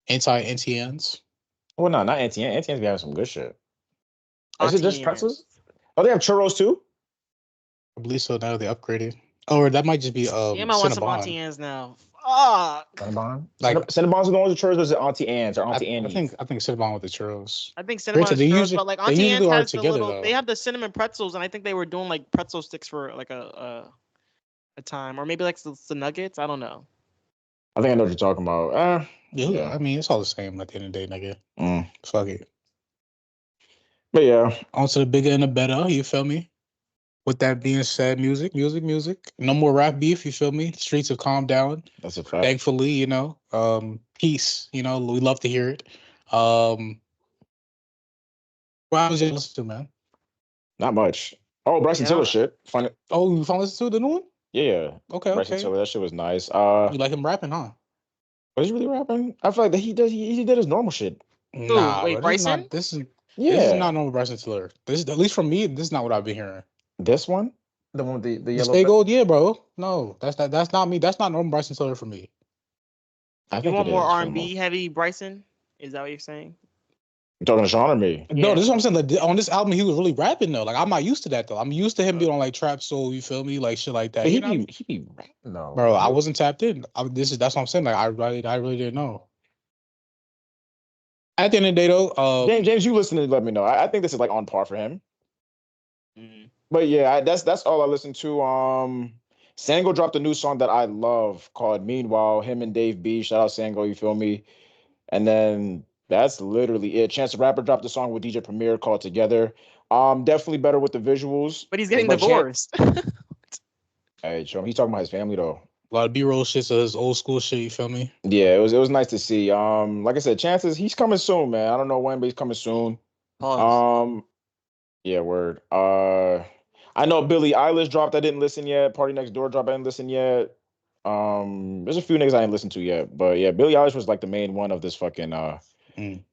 Anti-NTNs? Well, no, not NTN. NTNs be having some good shit. Is it just pretzels? Oh, they have churros too? I believe so. Now they upgraded. Or that might just be I want some Auntie Anne's now. Cinnabon? Like Cinnabons with the ones with churros, or is it Auntie Anne's or Auntie Annie's? I think Cinnabon with the churros. I think Cinnabon is churros, but like Auntie Anne's has the little. They have the cinnamon pretzels, and I think they were doing like pretzel sticks for like a time, or maybe like the nuggets. I don't know. I think I know what you're talking about. Yeah, I mean it's all the same at the end of the day, nigga. Fuck it. But yeah, On to the bigger and the better. You feel me? With that being said, music. No more rap beef. You feel me? The streets have calmed down. that's a fact. Thankfully, peace. We love to hear it. Um, what was you listen to, man? Not much. Oh, Bryson Yeah. Tiller shit. Fun. Oh, you finally listened to the new one? Yeah. Okay, Bryson Tiller, that shit was nice. You like him rapping, huh? Was he really rapping? I feel like that he did his normal shit. Nah, wait, bro, Bryson? This is Yeah. not normal Bryson Tiller. This is, at least from me. This is not what I've been hearing. This one? The one with the The yellow. Stay Gold, yeah, bro. No, that's not me. That's not normal Bryson Tiller for me. I You think want it more is. R&B heavy Bryson? Is that what you're saying? You talking to Sean or me? No, Yeah. this is what I'm saying. Like, on this album, he was really rapping though. Like I'm not used to that though. I'm used to him being on like trap soul. You feel me? Like shit like that. But You know what I mean? he be rapping though. Bro, I wasn't tapped in. That's what I'm saying. Like I really didn't know. At the end of the day, though, James, you listen to let me know. I think this is like on par for him. Mhm. But yeah, that's all I listen to. Sango dropped a new song that I love called "Meanwhile." Him and Dave B. Shout out Sango, you feel me? And then that's literally it. Chance the Rapper dropped a song with DJ Premier called "Together." Definitely better with the visuals. But he's getting But divorced. Hey, show him. He's talking about his family though. a lot of B-roll shit, so his old school shit. You feel me? Yeah, it was nice to see. Like I said, Chances he's coming soon, man. I don't know when, but he's coming soon. Pause. Yeah, word. I know Billie Eilish dropped. I didn't listen yet. Party Next Door dropped. I didn't listen yet. There's a few niggas I ain't listened to yet, but yeah, Billie Eilish was like the main one of this fucking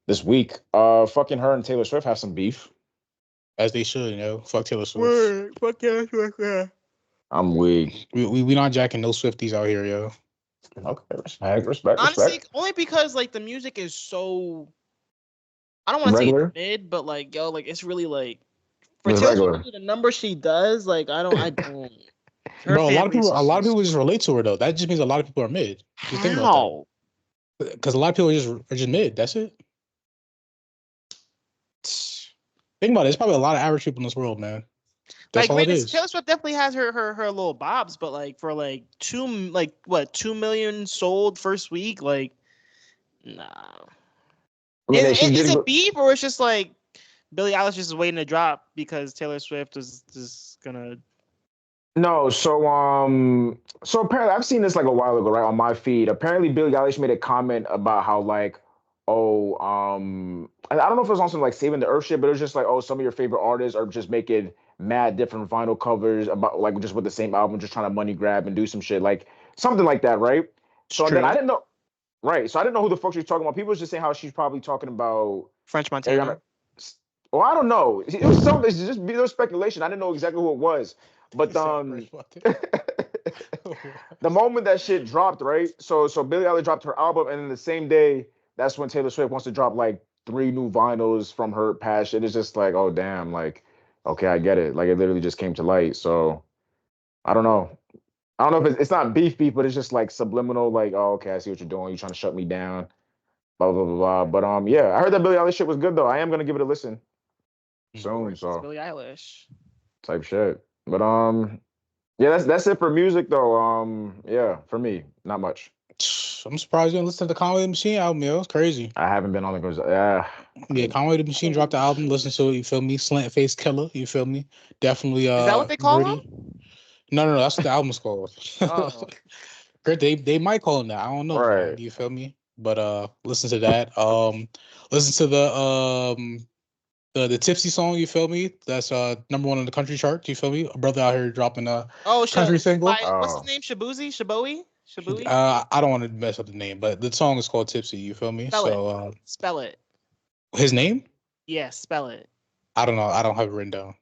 this week. Fucking her and Taylor Swift have some beef. As they should, Fuck Taylor Swift. Fuck Taylor Swift. I'm weak. We not jacking no Swifties out here, yo. Okay, respect. Honestly, only because like the music is so, I don't want to say Regular? mid, but like yo, like it's really like for It's Taylor regular. Swift to do the number she does, like I don't. Her Bro, a lot of fan base people is just relate to her though. That just means a lot of people are mid. Just think about How? that. Because a lot of people are just mid. That's it. Think about it. There's probably a lot of average people in this world, man. That's Like, all it granted, is. Taylor Swift definitely has her little bobs, but like for like 2 million sold first week, like nah. I mean, Is it beef or it's just like Billie Eilish is waiting to drop because Taylor Swift is just gonna. No, so apparently I've seen this like a while ago, right, on my feed. Apparently Billie Eilish made a comment about how like, oh, I don't know if it was on some like Saving the Earth shit, but it was just like, oh, some of your favorite artists are just making mad different vinyl covers about like just with the same album, just trying to money grab and do some shit, like something like that, right? So then I didn't know, right? So I didn't know who the fuck she was talking about. People was just saying how she's probably talking about French Montana. Well, I don't know. It was something. It's just there was speculation. I didn't know exactly who it was. But the moment that shit dropped, right? So Billie Eilish dropped her album, and then the same day, that's when Taylor Swift wants to drop like 3 new vinyls from her past shit. It's just like, oh damn, like, okay, I get it. Like it literally just came to light. So I don't know. I don't know if it's not beef, but it's just like subliminal, like, oh, okay, I see what you're doing. You're trying to shut me down. Blah blah blah blah. But yeah, I heard that Billie Eilish shit was good though. I am gonna give it a listen soon. It's So Billie Eilish. type shit. But yeah, that's it for music though. Yeah, for me, not much. I'm surprised you didn't listen to the Conway the Machine album, yo. It's crazy. I haven't been on the goes. Yeah, Conway the Machine dropped the album. Listen to it, you feel me? Slant Face Killer, you feel me? Definitely Is that what they call gritty. him? No, that's what the album's called. Oh. They might call him that. I don't know, Right. man. You feel me? But listen to that. Listen to the Tipsy song, you feel me? That's number 1 on the country chart, you feel me? A brother out here dropping a country single. What's his name? Shabowie? I don't want to mess up the name, but the song is called Tipsy, you feel me? Spell it. His name? Yeah, spell it. I don't know. I don't have it written down.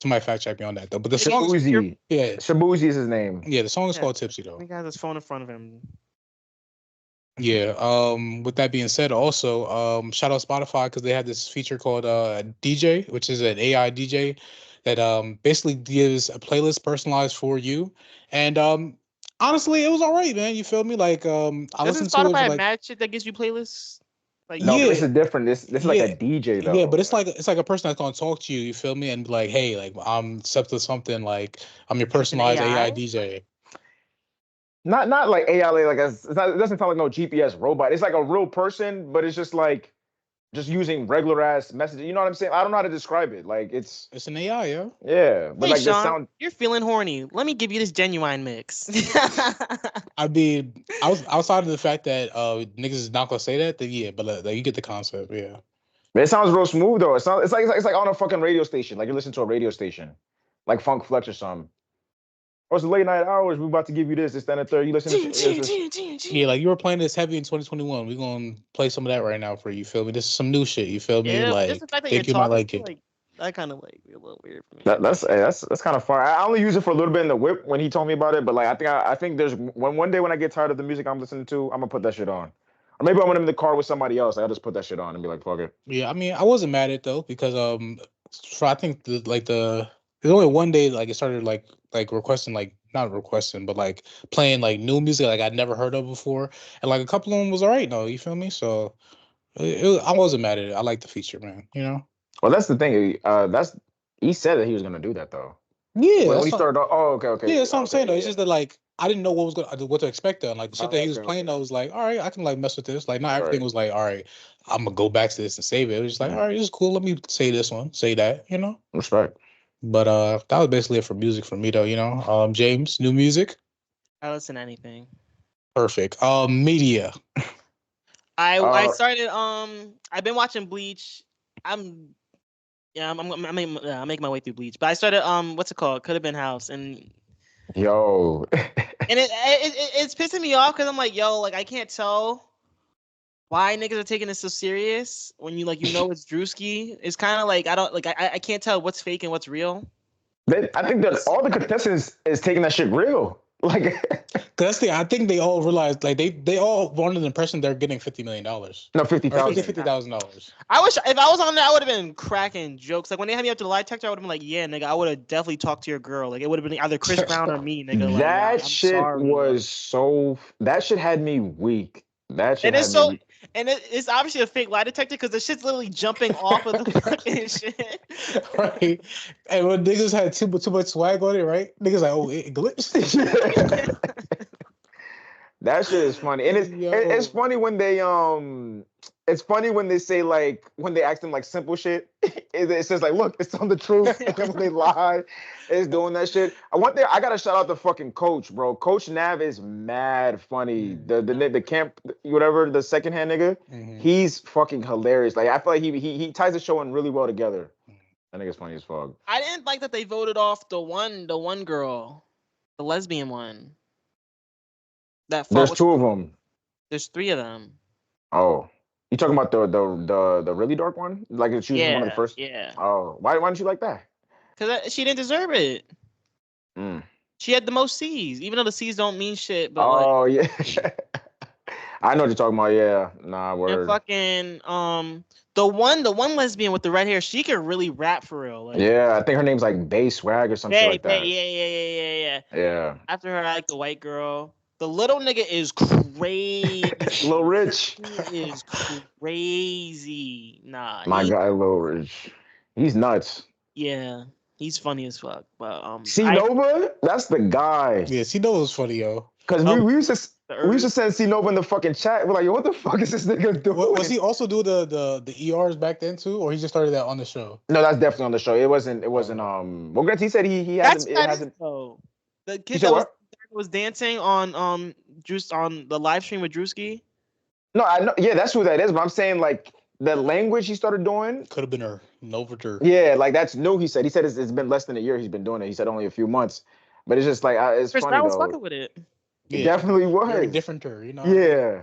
Somebody fact check me on that though. But the song, Shaboozey. yeah, Shaboozey is his name. Yeah, the song is called Tipsy though. He has his phone in front of him. Yeah. With that being said, also shout out Spotify because they had this feature called DJ, which is an AI DJ that basically gives a playlist personalized for you. And honestly, it was all right, man. You feel me? Like I listened to it. Spotify like, mad shit that gives you playlists? Like, no, yeah. this is different. This is like a DJ though. Yeah, but it's like a person that's gonna talk to you. You feel me? And be like, hey, like I'm up to something. Like I'm your personalized AI DJ. Not like AI, like it doesn't sound like no GPS robot. It's like a real person, but it's just like just using regular ass messages. You know what I'm saying? I don't know how to describe it. Like it's an AI, yo. yeah, but Hey, like the Sean, sound. you're feeling horny. Let me give you this genuine mix. I mean, I was outside of the fact that niggas is not gonna say that. Then yeah, but like, you get the concept. Yeah. It sounds real smooth though. It's like on a fucking radio station. Like you listen to a radio station, like Funk Flex or something. Or it's late night hours. We about to give you this. It's then a third. You listen to Yeah, like you were playing this heavy in 2021. We're gonna play some of that right now for you. Feel me? This is some new shit. You feel me? Yeah, Like just the fact that you're think you might talking, like it. like that kind of like be a little weird for me. that's kind of far. I only use it for a little bit in the whip when he told me about it. But like I think there's one day when I get tired of the music I'm listening to, I'm gonna put that shit on. Or maybe I'm in the car with somebody else. I'll just put that shit on and be like, fuck it. Yeah, I mean, I wasn't mad at it though because for I think there's only one day like it started like requesting like not requesting but like playing like new music like I'd never heard of before, and like a couple of them was alright though. You feel me? So I wasn't mad at it. I like the feature, man. You know? Well, that's the thing. He said that he was gonna do that though. Yeah. When he started. Oh, okay. Yeah, that's what I'm saying though. It's Yeah. just that like I didn't know what to expect though. And, like the shit that he was Okay, playing though was like, all right, I can like mess with this. Like not Right. everything was like, all right, I'm gonna go back to this and save it. It was just like, all right, this is cool. Let me say this one, say that, you know. Respect. But that was basically it for music for me though, you know. James, new music, I listen to anything. perfect. Media. I started I've been watching Bleach. I'm making my way through Bleach, but I started what's it called? Coulda Been House, and Yo. and it's pissing me off because I'm like, yo, like I can't tell why niggas are taking this so serious when you know it's Drewski. It's kind of like I can't tell what's fake and what's real. I think that all the contestants is taking that shit real. Like, Cause I think they all realized like they all wanted the impression they're getting $50 million. no, $50,000. $50,000. I wish if I was on there, I would have been cracking jokes. Like when they had me up to the lie detector, I would have been like, "Yeah, nigga, I would have definitely talked to your girl. Like it would have been either Chris Brown or me, nigga." Like, That I'm shit sorry, was so. That shit had me weak. That shit and had it's me so, weak. and it's obviously a fake lie detector because the shit's literally jumping off of the fucking shit. Right. And when niggas had too much swag on it, right? Niggas like, oh, it glitched. That shit is funny, and it's funny when they it's funny when they say like when they ask them like simple shit. It says like, look, it's on the truth, and then when they lie, it's doing that shit. I gotta shout out the fucking coach, bro. Coach Nav is mad funny. The camp whatever the secondhand nigga, he's fucking hilarious. Like I feel like he ties the show in really well together. That nigga's funny as fuck. I didn't like that they voted off the one girl, the lesbian one. There's two of them. There's three of them. Oh, you talking about the really dark one? Like she was one of the first. Yeah. Oh, why didn't you like that? Because she didn't deserve it. She had the most C's, even though the C's don't mean shit. But yeah, I know what you're talking about. Yeah, nah, word. And fucking the one lesbian with the red hair, she can really rap for real. Like, yeah, I think her name's like Bay Swag or something like that. Yeah. Yeah. After her, I like the white girl. The little nigga is crazy. Lil Rich. He is crazy. Nah. My guy, Lil Rich. He's nuts. Yeah. He's funny as fuck. But C-Nova? That's the guy. Yeah, C-Nova was funny, yo. Because we used to send C-Nova in the fucking chat. We're like, yo, what the fuck is this nigga doing? Was he also do the ERs back then too, or he just started that on the show? No, that's definitely on the show. It wasn't well, Grant, he said he hasn't. Though. The kid that was dancing on Juice on the live stream with Drewski. No, I know. Yeah, that's who that is. But I'm saying like the language he started doing could have been her Novator. Yeah, like that's new. He said it's been less than a year he's been doing it. He said only a few months, but it's just like it's Chris funny Brown was though. fucking with it. It definitely was. Very different, you know. Yeah.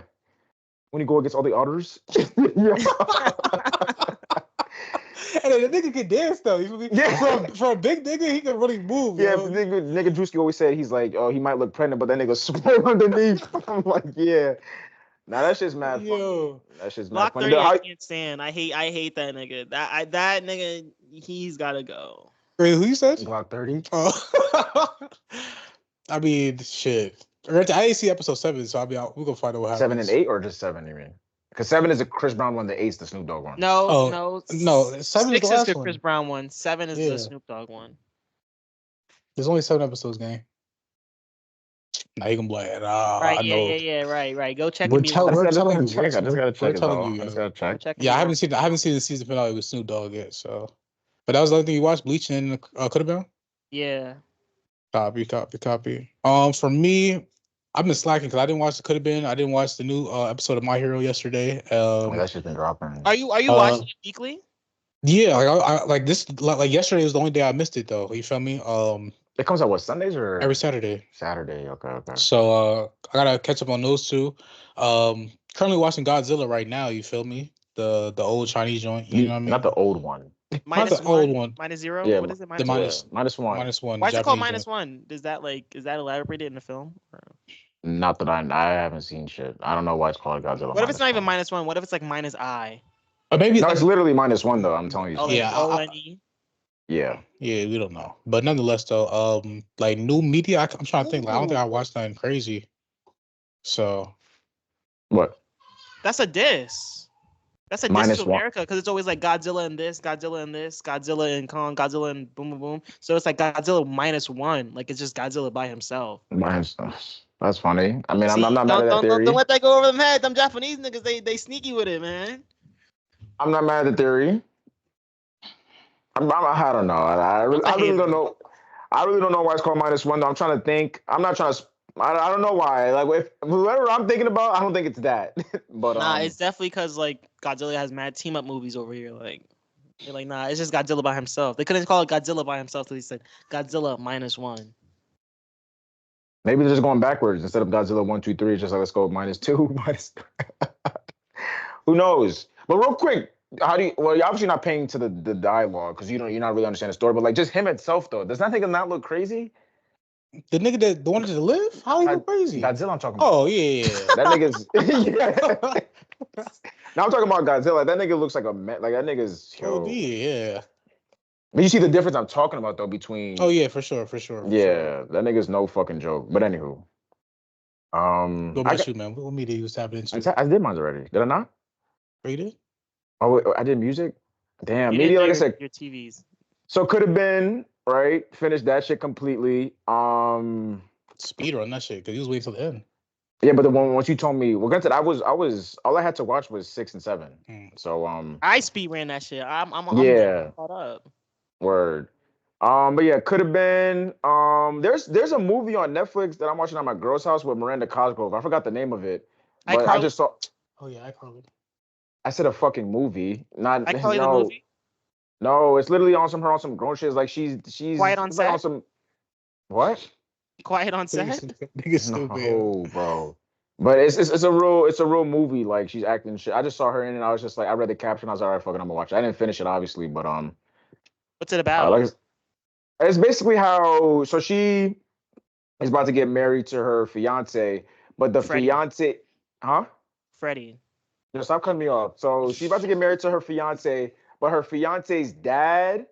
When you go against all the otters. And then the nigga can dance though. Yeah. For a big nigga, he can really move. Yeah, yo. nigga Drewski always said he's like, oh, he might look pregnant, but that nigga swole underneath. I'm like, yeah. Nah, that shit's mad funny. That shit's mad funny. Block 30, I can't stand. I hate that nigga. That nigga, he's gotta go. Wait, who you said? Block 30. Oh. I mean, shit. I didn't see episode 7, so we're gonna find out what happens. 7 and 8, or just 7? You mean? Because 7 is the Chris Brown one, the 8's the Snoop Dogg one. No. 7 6 is the last the one. Chris Brown one. 7 is the Snoop Dogg one. There's only 7 episodes, gang. Now you gonna be like, Right, I yeah, know. yeah, right. Go check We're, me. tell, we're telling you. check. I just gotta check We're it telling though. you, I just yo. gotta check. Check Yeah, me I haven't out. seen the season finale with Snoop Dogg yet. So, but that was the only thing you watched. Bleach and Coulda Been. Yeah. Copy. For me, I've been slacking because I didn't watch the Coulda Been. I didn't watch the new episode of My Hero yesterday. That shit's been dropping. Are you watching it weekly? Yeah, like this, like yesterday was the only day I missed it though. You feel me? It comes out what, Sundays or Every Saturday. Saturday? Okay. So I gotta catch up on those two. Currently watching Godzilla right now. You feel me? The old Chinese joint. You know what I mean? Not the old one. Not the old one. -0? Yeah, What is it? The -1? -1. -1. Why is it called Japanese joint. -1? Is that elaborated in the film? Or... Not that I haven't seen shit. I don't know why it's called Godzilla. What if it's not even -1? -1? What if it's like -I? Or maybe No, it's literally -1 though. I'm telling you. Oh, Yeah, ONE. Yeah. Yeah, we don't know, but nonetheless, though, like new media, I'm trying to think. Like, I don't think I watched nothing crazy. So What? That's a diss. That's a diss to -1. America because it's always like Godzilla and this, Godzilla and this, Godzilla and Kong, Godzilla and boom, boom, boom. So it's like Godzilla -1. Like it's just Godzilla by himself. That's funny. I mean, See, I'm not mad at that theory. Don't let that go over them head. Them Japanese niggas, they sneaky with it, man. I'm not mad at the theory. I don't know. I really don't know. I really don't know why it's called -1 though. I'm trying to think. I'm not trying to. I don't know why. Like if whoever I'm thinking about, I don't think it's that. But Nah, it's definitely because like Godzilla has mad team up movies over here. Like they're like, nah, it's just Godzilla by himself. They couldn't call it Godzilla by himself, so they said Godzilla -1. maybe they're just going backwards instead of Godzilla 1, 2, 3. It's just like let's go -2, Who knows? But real quick, how do you? Well, you're obviously not paying to the dialogue because you're not really understanding the story. But like just him itself though, does that nigga not look crazy? the nigga the one that just live, how he go crazy? Godzilla, I'm talking about. Oh yeah. That nigga's. Yeah. Now I'm talking about Godzilla. That nigga looks like a man. Like that nigga's. Oh yeah. But you see the difference I'm talking about though between. Oh yeah, for sure. Yeah, that nigga's no fucking joke. But anywho, What about you, man? What media you was tapping into? I did mine already. Did I not? Oh, you did? Oh, wait, I did music. Damn, You media. didn't Like I do said, your TVs. so could have been right. Finished that shit completely. Speed run that shit because he was waiting till the end. Yeah, but the one once you told me, well, granted, I was all I had to watch was 6 and 7. So I speed ran that shit. I'm yeah. caught up. Word. But yeah, could have been. There's a movie on Netflix that I'm watching at my girl's house with Miranda Cosgrove. I forgot the name of it, but I just saw. Oh yeah, iCarly. I said a fucking movie, not iCarly no. the movie. No, it's literally on some grown shit. It's like she's Quiet on it's like Set? on some what? Quiet on Set. Nigga stupid. No, bro. But it's a real movie. Like she's acting shit. I just saw her in it and I was just like, I read the caption. I was like, all right, fucking, I'm gonna watch it. I didn't finish it obviously, but What's it about? like it's basically how she is about to get married to her fiance, but the Freddie. fiance, Freddie. No, stop cutting me off. So she's about to get married to her fiance, but her fiance's dad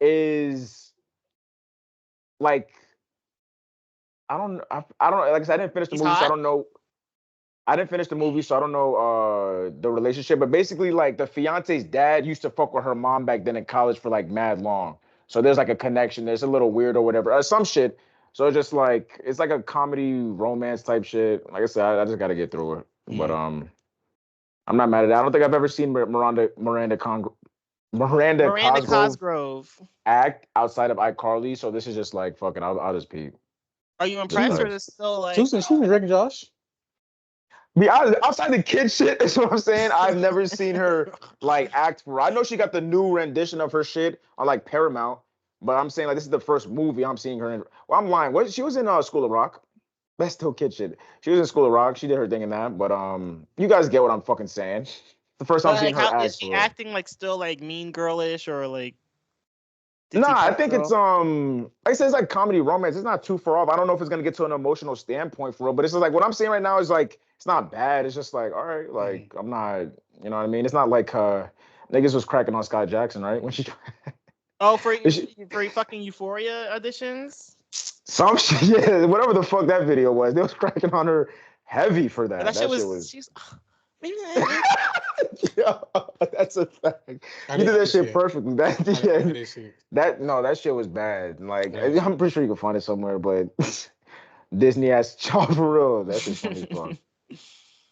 is like, I don't like I said, I didn't finish the He's movie, so I hot? don't know. I didn't finish the movie, so I don't know the relationship. But basically, like the fiance's dad used to fuck with her mom back then in college for like mad long. So there's like a connection. There's a little weird or whatever, some shit. So it's just like it's like a comedy romance type shit. Like I said, I just got to get through it. But I'm not mad at it. I don't think I've ever seen Miranda Cosgrove act outside of iCarly. So this is just like fucking. I'll just peep. Are you impressed or is it still like? Susan Rick and Josh. Be honest, outside the kid shit, is what I'm saying. I've never seen her like act for. I know she got the new rendition of her shit on like Paramount, but I'm saying like this is the first movie I'm seeing her in. Well, I'm lying. She was in School of Rock. That's still kid shit. She was in School of Rock. She did her thing in that. But you guys get what I'm fucking saying. The first time seeing her act. Is she acting like still like mean girlish or like? Nah, I think it's like I said, it's like comedy romance. It's not too far off. I don't know if it's gonna get to an emotional standpoint for real, but it's just like what I'm saying right now is like it's not bad. It's just like all right, like I'm not, you know what I mean? It's not like niggas was cracking on Scott Jackson, right? When she for fucking Euphoria auditions. Some shit, yeah, whatever the fuck that video was, they was cracking on her heavy for that. That shit was. Yeah, that's a fact. You did that shit perfectly. That shit was bad. Like I'm pretty sure you can find it somewhere, but Disney ass child for real. That shit's funny as fuck.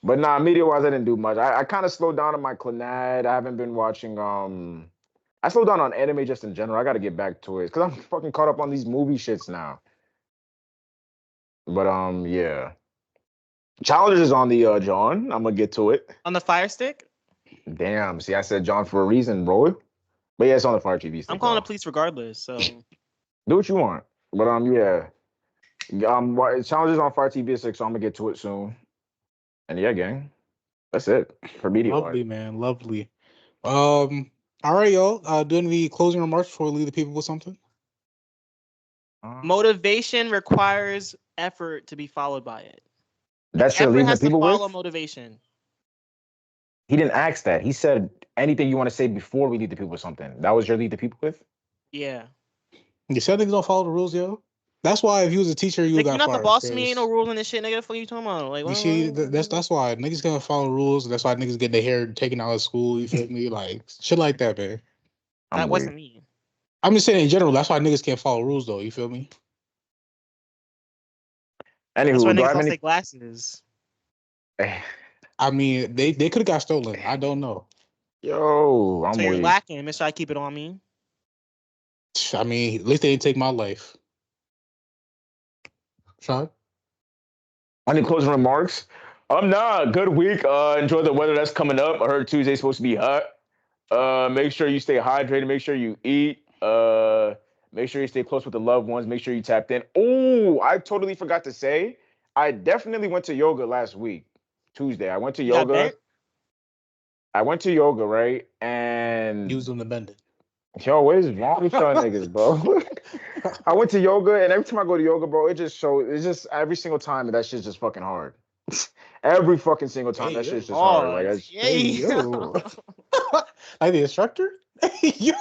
But nah, media wise, I didn't do much. I kind of slowed down on my Clannad. I haven't been watching. I slowed down on anime just in general. I got to get back to it because I'm fucking caught up on these movie shits now. But yeah. Challengers is on the John. I'm gonna get to it. On the Fire Stick? Damn. See, I said John for a reason, bro. But yeah, it's on the Fire TV stick. I'm calling the police regardless. So do what you want. But yeah. Challenges on Fire TV 6, so I'm gonna get to it soon. And yeah, gang. That's it for media. Lovely, man. Lovely. All right, y'all. Do any closing remarks before we leave the people with something? Motivation requires effort to be followed by it. That's your leaving the people with? Follow motivation. He didn't ask that. He said anything you want to say before we lead the people with something. That was your lead the people with? Yeah. You said niggas don't follow the rules, yo. That's why if you was a teacher, you got fired. You're not the boss. Me ain't no rules in this shit, nigga. The fuck you talking about? Like, you see, that's why niggas gonna follow rules. That's why niggas get their hair taken out of school. You feel me? Like shit like that, man. That wasn't me. I'm just saying in general. That's why niggas can't follow rules, though. You feel me? Anywho, that's why niggas lost their glasses. I mean, they could have got stolen. I don't know. Yo, I'm so you're lacking. Make sure I keep it on me. I mean, at least they didn't take my life. Sean? Any closing remarks? Nah, good week. Enjoy the weather that's coming up. I heard Tuesday's supposed to be hot. Make sure you stay hydrated. Make sure you eat. Make sure you stay close with the loved ones. Make sure you tapped in. Oh, I totally forgot to say, I definitely went to yoga last week, Tuesday. I went to yoga. Right? And you was doing the bending. Yo, what is wrong with y'all niggas, bro? I went to yoga, and every time I go to yoga, bro, it's just every single time that shit's just fucking hard. Every fucking single time that shit's just hard. Like, like the instructor? Yo.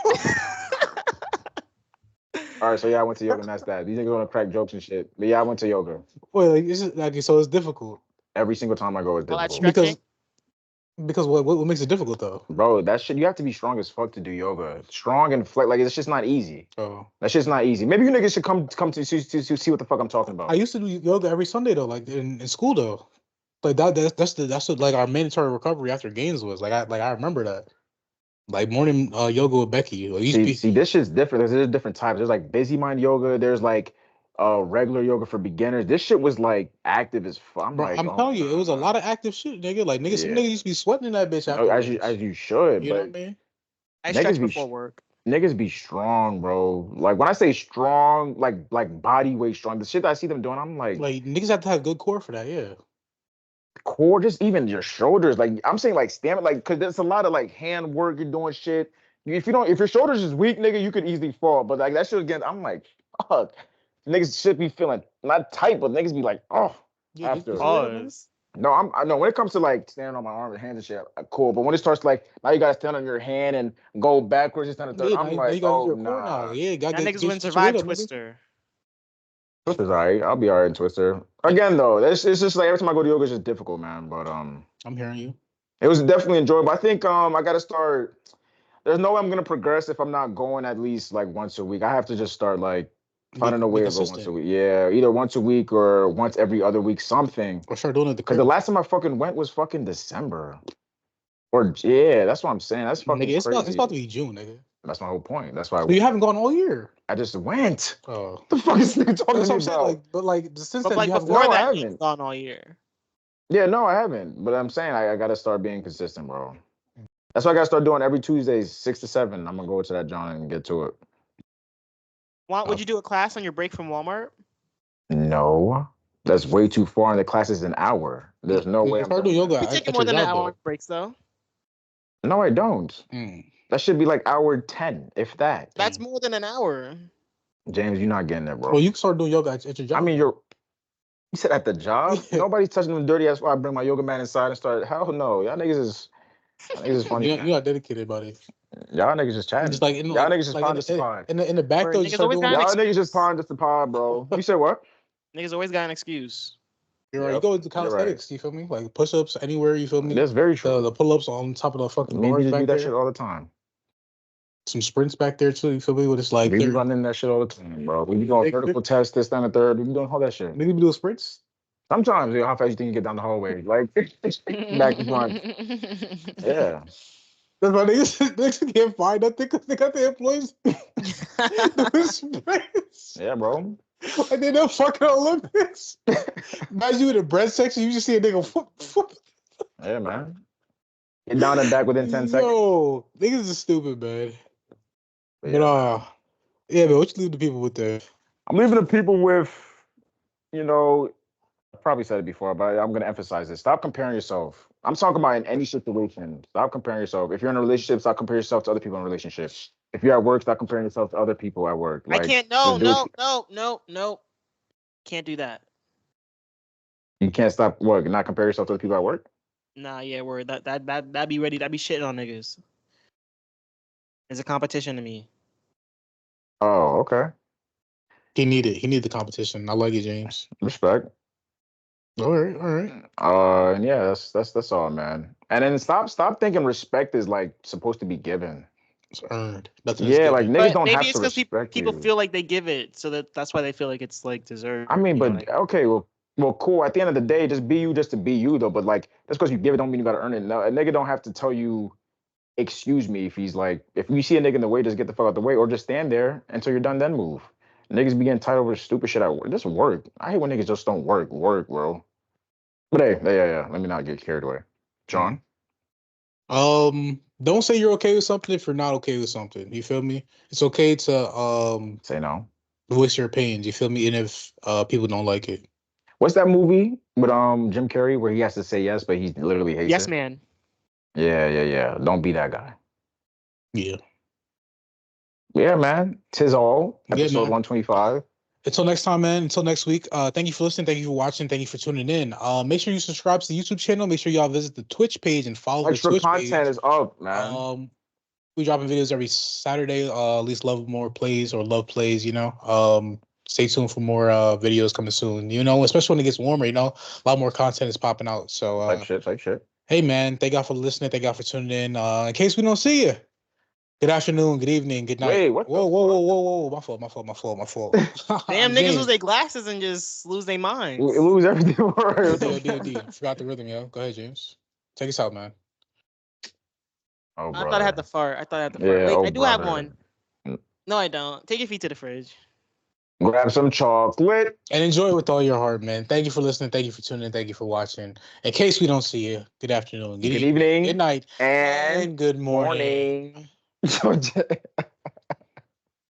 All right, so yeah, I went to yoga, and that's that. These niggas gonna crack jokes and shit. But yeah, I went to yoga. Wait, like this is like so it's difficult. Every single time I go, it's difficult. Because what makes it difficult though? Bro, that shit, you have to be strong as fuck to do yoga. Strong and like it's just not easy. Oh. That shit's not easy. Maybe you niggas should come to see what the fuck I'm talking about. I used to do yoga every Sunday though, like in school though. Like that's what like our mandatory recovery after games was. Like I remember that. Like morning yoga with Becky. Like, see, this shit's different. There's different types. There's like busy mind yoga. There's like regular yoga for beginners. This shit was like active as fuck. I'm telling you, it was a lot of active shit, nigga. Like niggas, some niggas used to be sweating in that bitch after. As you should. You know what I mean? I stretch before work. Niggas be strong, bro. Like when I say strong, like body weight strong. The shit that I see them doing, I'm like niggas have to have good core for that. Yeah. Core, just even your shoulders. Like I'm saying, like stamina, like because there's a lot of like hand work. You're doing shit. If your shoulders is weak, nigga, you could easily fall. But like that shit again, I'm like, fuck. Niggas should be feeling not tight, but niggas be like, oh. Yeah, after. No, I know when it comes to like standing on my arms and hands and shit, cool. But when it starts like now you gotta stand on your hand and go backwards and stand on the third, I'm like, oh nah. Yeah, that niggas wouldn't survive Twister. Twister's alright. I'll be alright in Twister. Again though, it's just like every time I go to yoga, it's just difficult, man. But I'm hearing you. It was definitely enjoyable. I think I gotta start. There's no way I'm gonna progress if I'm not going at least like once a week. I have to just start like finding a way to go once a week. Yeah, either once a week or once every other week, something. Or start doing it because the last time I fucking went was fucking December. Or yeah, that's what I'm saying. That's fucking nigga, crazy. It's about to be June, nigga. That's my whole point. That's why. So you haven't gone all year. I just went. Oh, what the fuck is nigga talking about? But since then, like you haven't. Before no, that, I haven't gone all year. Yeah, no, I haven't. But I'm saying I gotta start being consistent, bro. That's why I gotta start doing every Tuesdays, 6 to 7. I'm gonna go to that John and get to it. Would you do a class on your break from Walmart? No, that's way too far, and the class is an hour. There's no way. I'm doing yoga. You take more than an hour breaks though. No, I don't. That should be like hour 10, if that. That's more than an hour. James, you're not getting that, bro. Well, you can start doing yoga at your job. I mean, you said at the job? Nobody's touching them dirty ass. Why I bring my yoga mat inside and start. Hell no, y'all niggas is funny. You're not dedicated, buddy. Y'all niggas just chatting. Just like y'all niggas just pond just to pod. In the back though, y'all niggas just pond just to pod, bro. You said what? Niggas always got an excuse. You're right. You go into calisthenics, you feel me? Like push-ups anywhere, you feel me? That's very true. The pull-ups on top of the fucking maybe bars you back do that there. shit all the time. Some sprints back there too. You feel me? What it's like? We be running that shit all the time, bro. We be doing vertical tests, this, that, and the third. We be doing all that shit. Maybe we do sprints. Sometimes, how fast you think you get down the hallway? Like, back and front. Yeah. That's why niggas can't find nothing because they got the employees doing sprints. Yeah, bro. Like they know fucking Olympics. Imagine you in the bread section, you just see a nigga whoop. Yeah, man. Get down and back within 10 seconds. Yo, niggas is stupid, man. But yeah, man, what you leave the people with there? I'm leaving the people with, I probably said it before, but I'm going to emphasize it. Stop comparing yourself. I'm talking about in any situation. Stop comparing yourself. If you're in a relationship, stop comparing yourself to other people in a relationship. If you're at work, stop comparing yourself to other people at work. I can't. No. Can't do that. You can't stop what? Not compare yourself to other people at work? Nah, yeah, word. That'd be ready. That'd be shitting on niggas. It's a competition to me. Oh, okay. He needed the competition. I like it, James. Respect. All right. And yeah, that's all, man. And then stop thinking respect is like supposed to be given. It's earned. Like niggas but don't maybe have it's to respect people you. feel like they give it, so that's why they feel like it's like deserved. I mean, but okay, well, cool. At the end of the day, just be you, just to be you, though. But like, just because you give it, don't mean you gotta earn it. No, a nigga don't have to tell you, excuse me, if he's like, if you see a nigga in the way, just get the fuck out the way, or just stand there until you're done, then move. Niggas be getting tired over stupid shit at work. Just work. I hate when niggas just don't work, bro. But hey, yeah. Let me not get carried away. John? Don't say you're okay with something if you're not okay with something. You feel me? It's okay to say no. Voice your opinions. You feel me? And if people don't like it. What's that movie with Jim Carrey where he has to say yes, but he literally hates Yes, it? man. Yeah. Don't be that guy. Yeah. Yeah, man. 'Tis all. Episode 125. Until next time, man. Until next week. Thank you for listening. Thank you for watching. Thank you for tuning in. Make sure you subscribe to the YouTube channel. Make sure y'all visit the Twitch page and follow Extra the Twitch content page. is up, man. We dropping videos every Saturday. At least love plays. Stay tuned for more videos coming soon. Especially when it gets warmer. A lot more content is popping out. So type shit. Hey, man. Thank y'all for listening. Thank y'all for tuning in. In case we don't see you. Good afternoon, good evening, good night. Wait, what? Whoa. My fault. Damn, niggas lose their glasses and just lose their minds. We lose everything. D. Forgot the rhythm, yo. Go ahead, James. Take us out, man. Oh, I thought I had the fart. Yeah, Wait, I do have one. No, I don't. Take your feet to the fridge. Grab some chocolate. And enjoy it with all your heart, man. Thank you for listening. Thank you for tuning in. Thank you for watching. In case we don't see you, good afternoon, good evening, good night, and good morning.